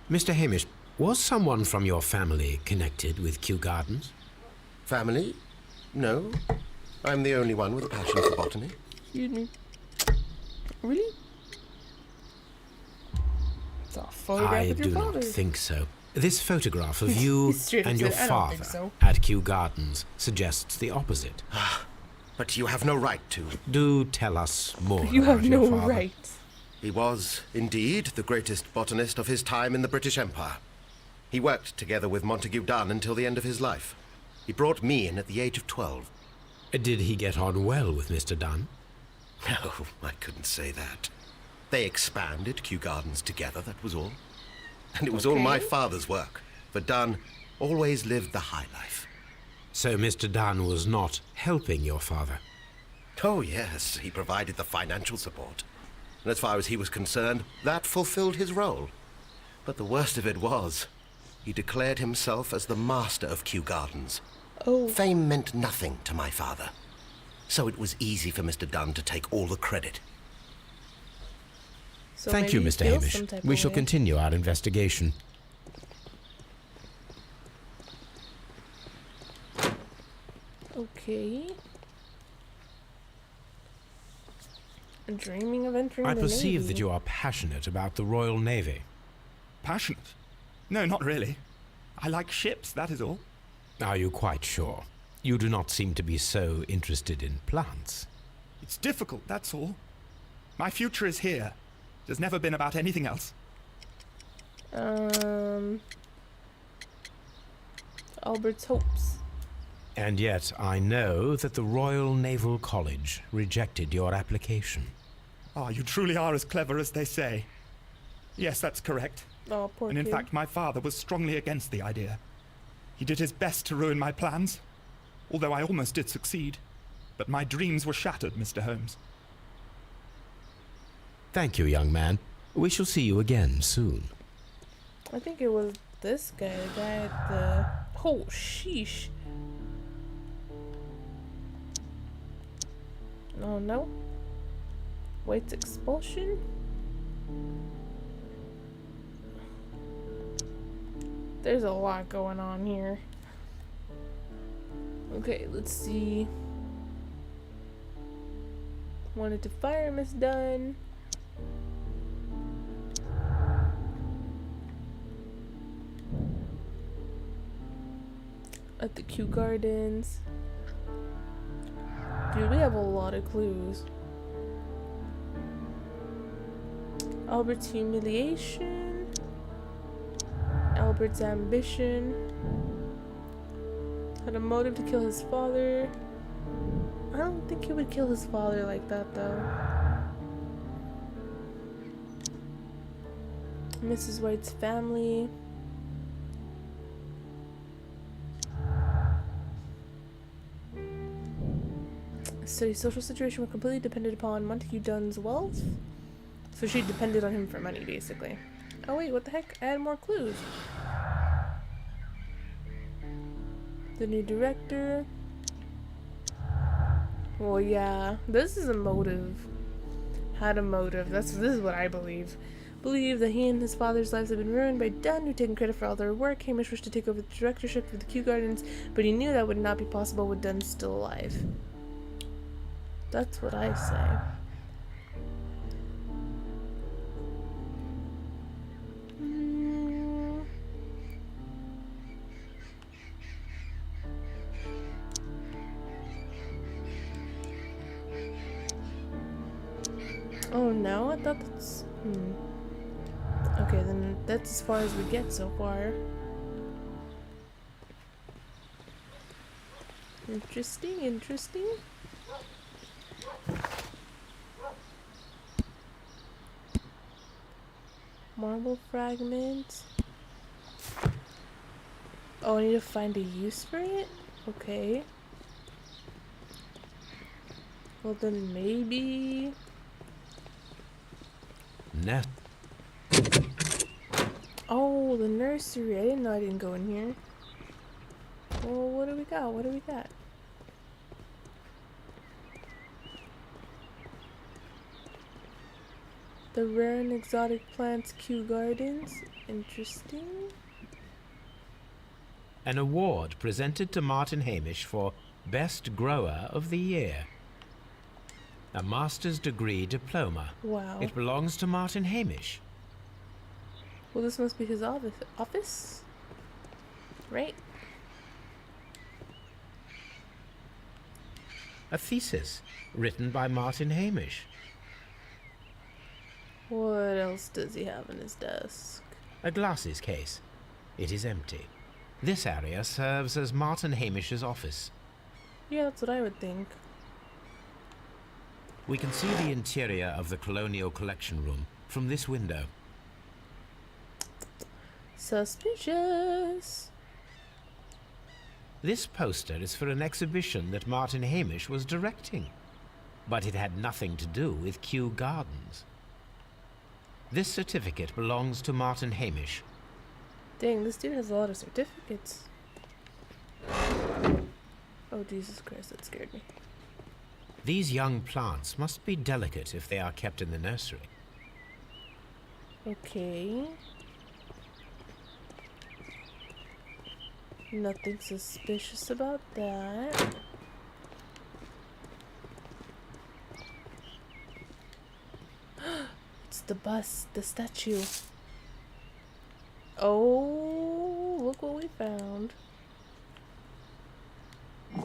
Mr. Hamish, was someone from your family connected with Kew Gardens? Family? No. I'm the only one with a passion for botany. Excuse me. Really? It's a photograph I of your do not father. think so. This photograph of you Straight up and your said, "I don't think father so." at Kew Gardens suggests the opposite. But you have no right to. Do tell us more You about have your no father. right. He was, indeed, the greatest botanist of his time in the British Empire. He worked together with Montague Dunn until the end of his life. He brought me in at the age of 12. Did he get on well with Mr. Dunn? No, I couldn't say that. They expanded Kew Gardens together, that was all. And it was all my father's work. For Dunn always lived the high life. So Mr. Dunn was not helping your father? Oh, yes, he provided the financial support. And as far as he was concerned, that fulfilled his role. But the worst of it was, he declared himself as the master of Kew Gardens. Oh. Fame meant nothing to my father. So it was easy for Mr. Dunn to take all the credit. So Thank you, maybe he Mr. feels Hamish. some type We of shall way. continue our investigation. Okay. Dreaming of entering I the perceive Navy. that you are passionate about the Royal Navy. Passionate? No, not really. I like ships, that is all. Are you quite sure? You do not seem to be so interested in plants. It's difficult, that's all. My future is here. It has never been about anything else. Albert's hopes. And yet I know that the Royal Naval College rejected your application. Ah, you truly are as clever as they say. Yes, that's correct. Oh, poor And in kid. fact, my father was strongly against the idea. He did his best to ruin my plans, although I almost did succeed. But my dreams were shattered, Mr. Holmes. Thank you, young man. We shall see you again soon. I think it was this guy, the guy at the... Oh, sheesh. Oh, no. White's expulsion? There's a lot going on here. Okay, let's see. Wanted to fire him is done. At the Kew Gardens. Dude, we have a lot of clues. Albert's humiliation. Albert's ambition. Had a motive to kill his father. I don't think he would kill his father like that, though. Mrs. White's family. Study's social situation were completely dependent upon Montague Dunn's wealth. So she depended on him for money, basically. Oh wait, what the heck? I had more clues. The new director. Well, yeah, this is a motive. Had a motive. This is what I believe. Believe that he and his father's lives have been ruined by Dunn, who taken credit for all their work. Hamish wished to take over the directorship of the Kew Gardens, but he knew that would not be possible with Dunn still alive. That's what I say. Oh no, I thought that's... Okay, then that's as far as we get so far. Interesting, interesting. Marble fragment. Oh, I need to find a use for it? Okay. Well then maybe... Oh, the nursery. I didn't know I didn't go in here. Well, what do we got? What do we got? The rare and exotic plants Kew Gardens. Interesting. An award presented to Martin Hamish for Best Grower of the Year. A master's degree diploma. Wow. It belongs to Martin Hamish. Well, this must be his office? Right? A thesis written by Martin Hamish. What else does he have in his desk? A glasses case. It is empty. This area serves as Martin Hamish's office. Yeah, that's what I would think. We can see the interior of the Colonial Collection Room from this window. Suspicious. This poster is for an exhibition that Martin Hamish was directing, but it had nothing to do with Kew Gardens. This certificate belongs to Martin Hamish. Dang, this dude has a lot of certificates. Oh, Jesus Christ, that scared me. These young plants must be delicate if they are kept in the nursery. Okay. Nothing suspicious about that. It's the bust, the statue. Oh, look what we found.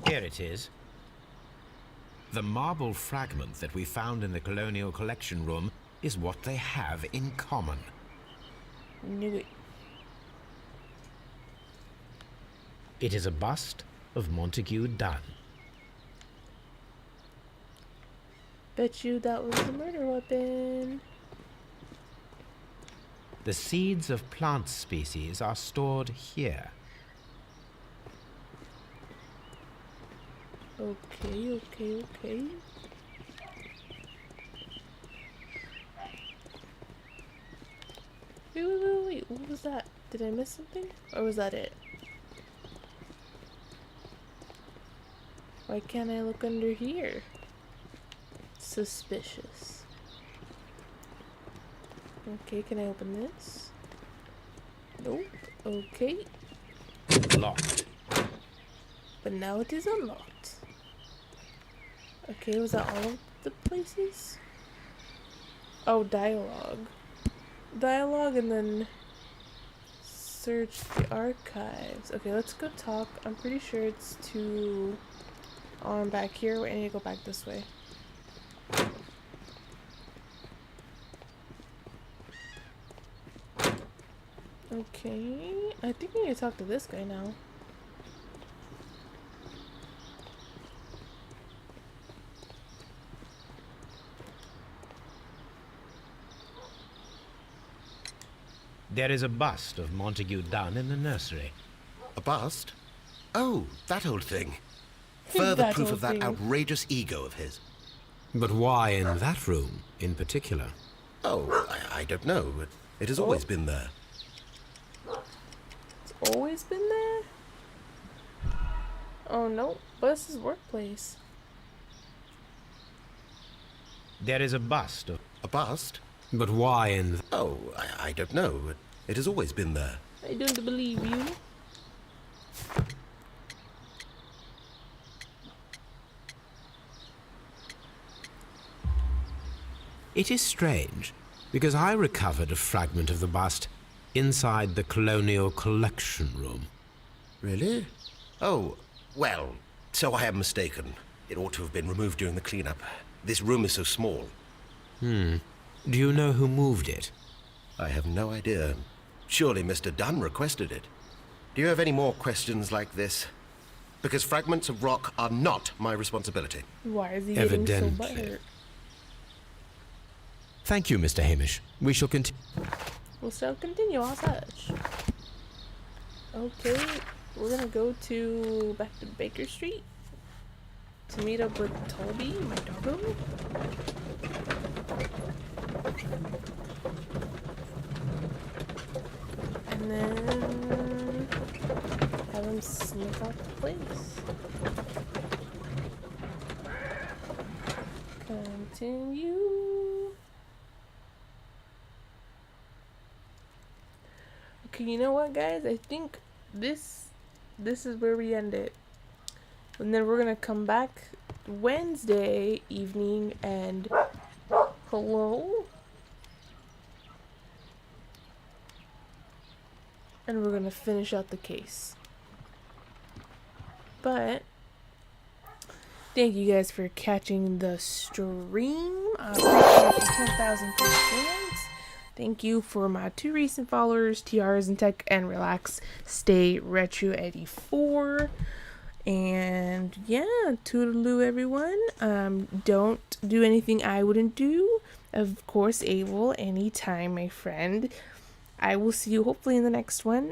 Here it is. The marble fragment that we found in the Colonial Collection Room is what they have in common. Knew it. It is a bust of Montague Dunn. Bet you that was the murder weapon. The seeds of plant species are stored here. Okay, okay, okay. Wait. What was that? Did I miss something? Or was that it? Why can't I look under here? Suspicious. Okay, can I open this? Nope. Okay. Locked. But now it is unlocked. Okay, was that all of the places? Oh, dialogue. Dialogue and then search the archives. Okay, let's go talk. I'm pretty sure it's to... Oh, I'm back here. Wait, I need to go back this way. Okay, I think we need to talk to this guy now. There is a bust of Montague Dunn in the nursery. A bust? Oh, that old thing. Further That proof old of that thing. outrageous ego of his. But why in that room in particular? Oh, I don't know. It has always been there. It's always been there? Oh no, but it's his workplace. There is a bust of... A bust? But why in... Oh, I don't know. It has always been there. I don't believe you. It is strange, because I recovered a fragment of the bust inside the Colonial Collection Room. Really? Oh, well, so I am mistaken. It ought to have been removed during the cleanup. This room is so small. Do you know who moved it? I have no idea. Surely Mr. Dunn requested it. Do you have any more questions like this? Because fragments of rock are not my responsibility. Why is he getting so Evidently. butthurt? Thank you, Mr. Hamish. We shall continue. We'll still continue as such. Okay, we're gonna go back to Baker Street to meet up with Toby, my doggo. And then have him sniff out the place. Continue. Okay, you know what, guys? I think this is where we end it. And then we're gonna come back Wednesday evening and hello. And we're gonna finish out the case. But thank you guys for catching the stream. I appreciate the 10,000 fans. Thank you for my 2 recent followers, TRs and Tech and Relax, Stay Retro 84. And yeah, toodaloo everyone. Don't do anything I wouldn't do. Of course, Abel, anytime, my friend. I will see you hopefully in the next one.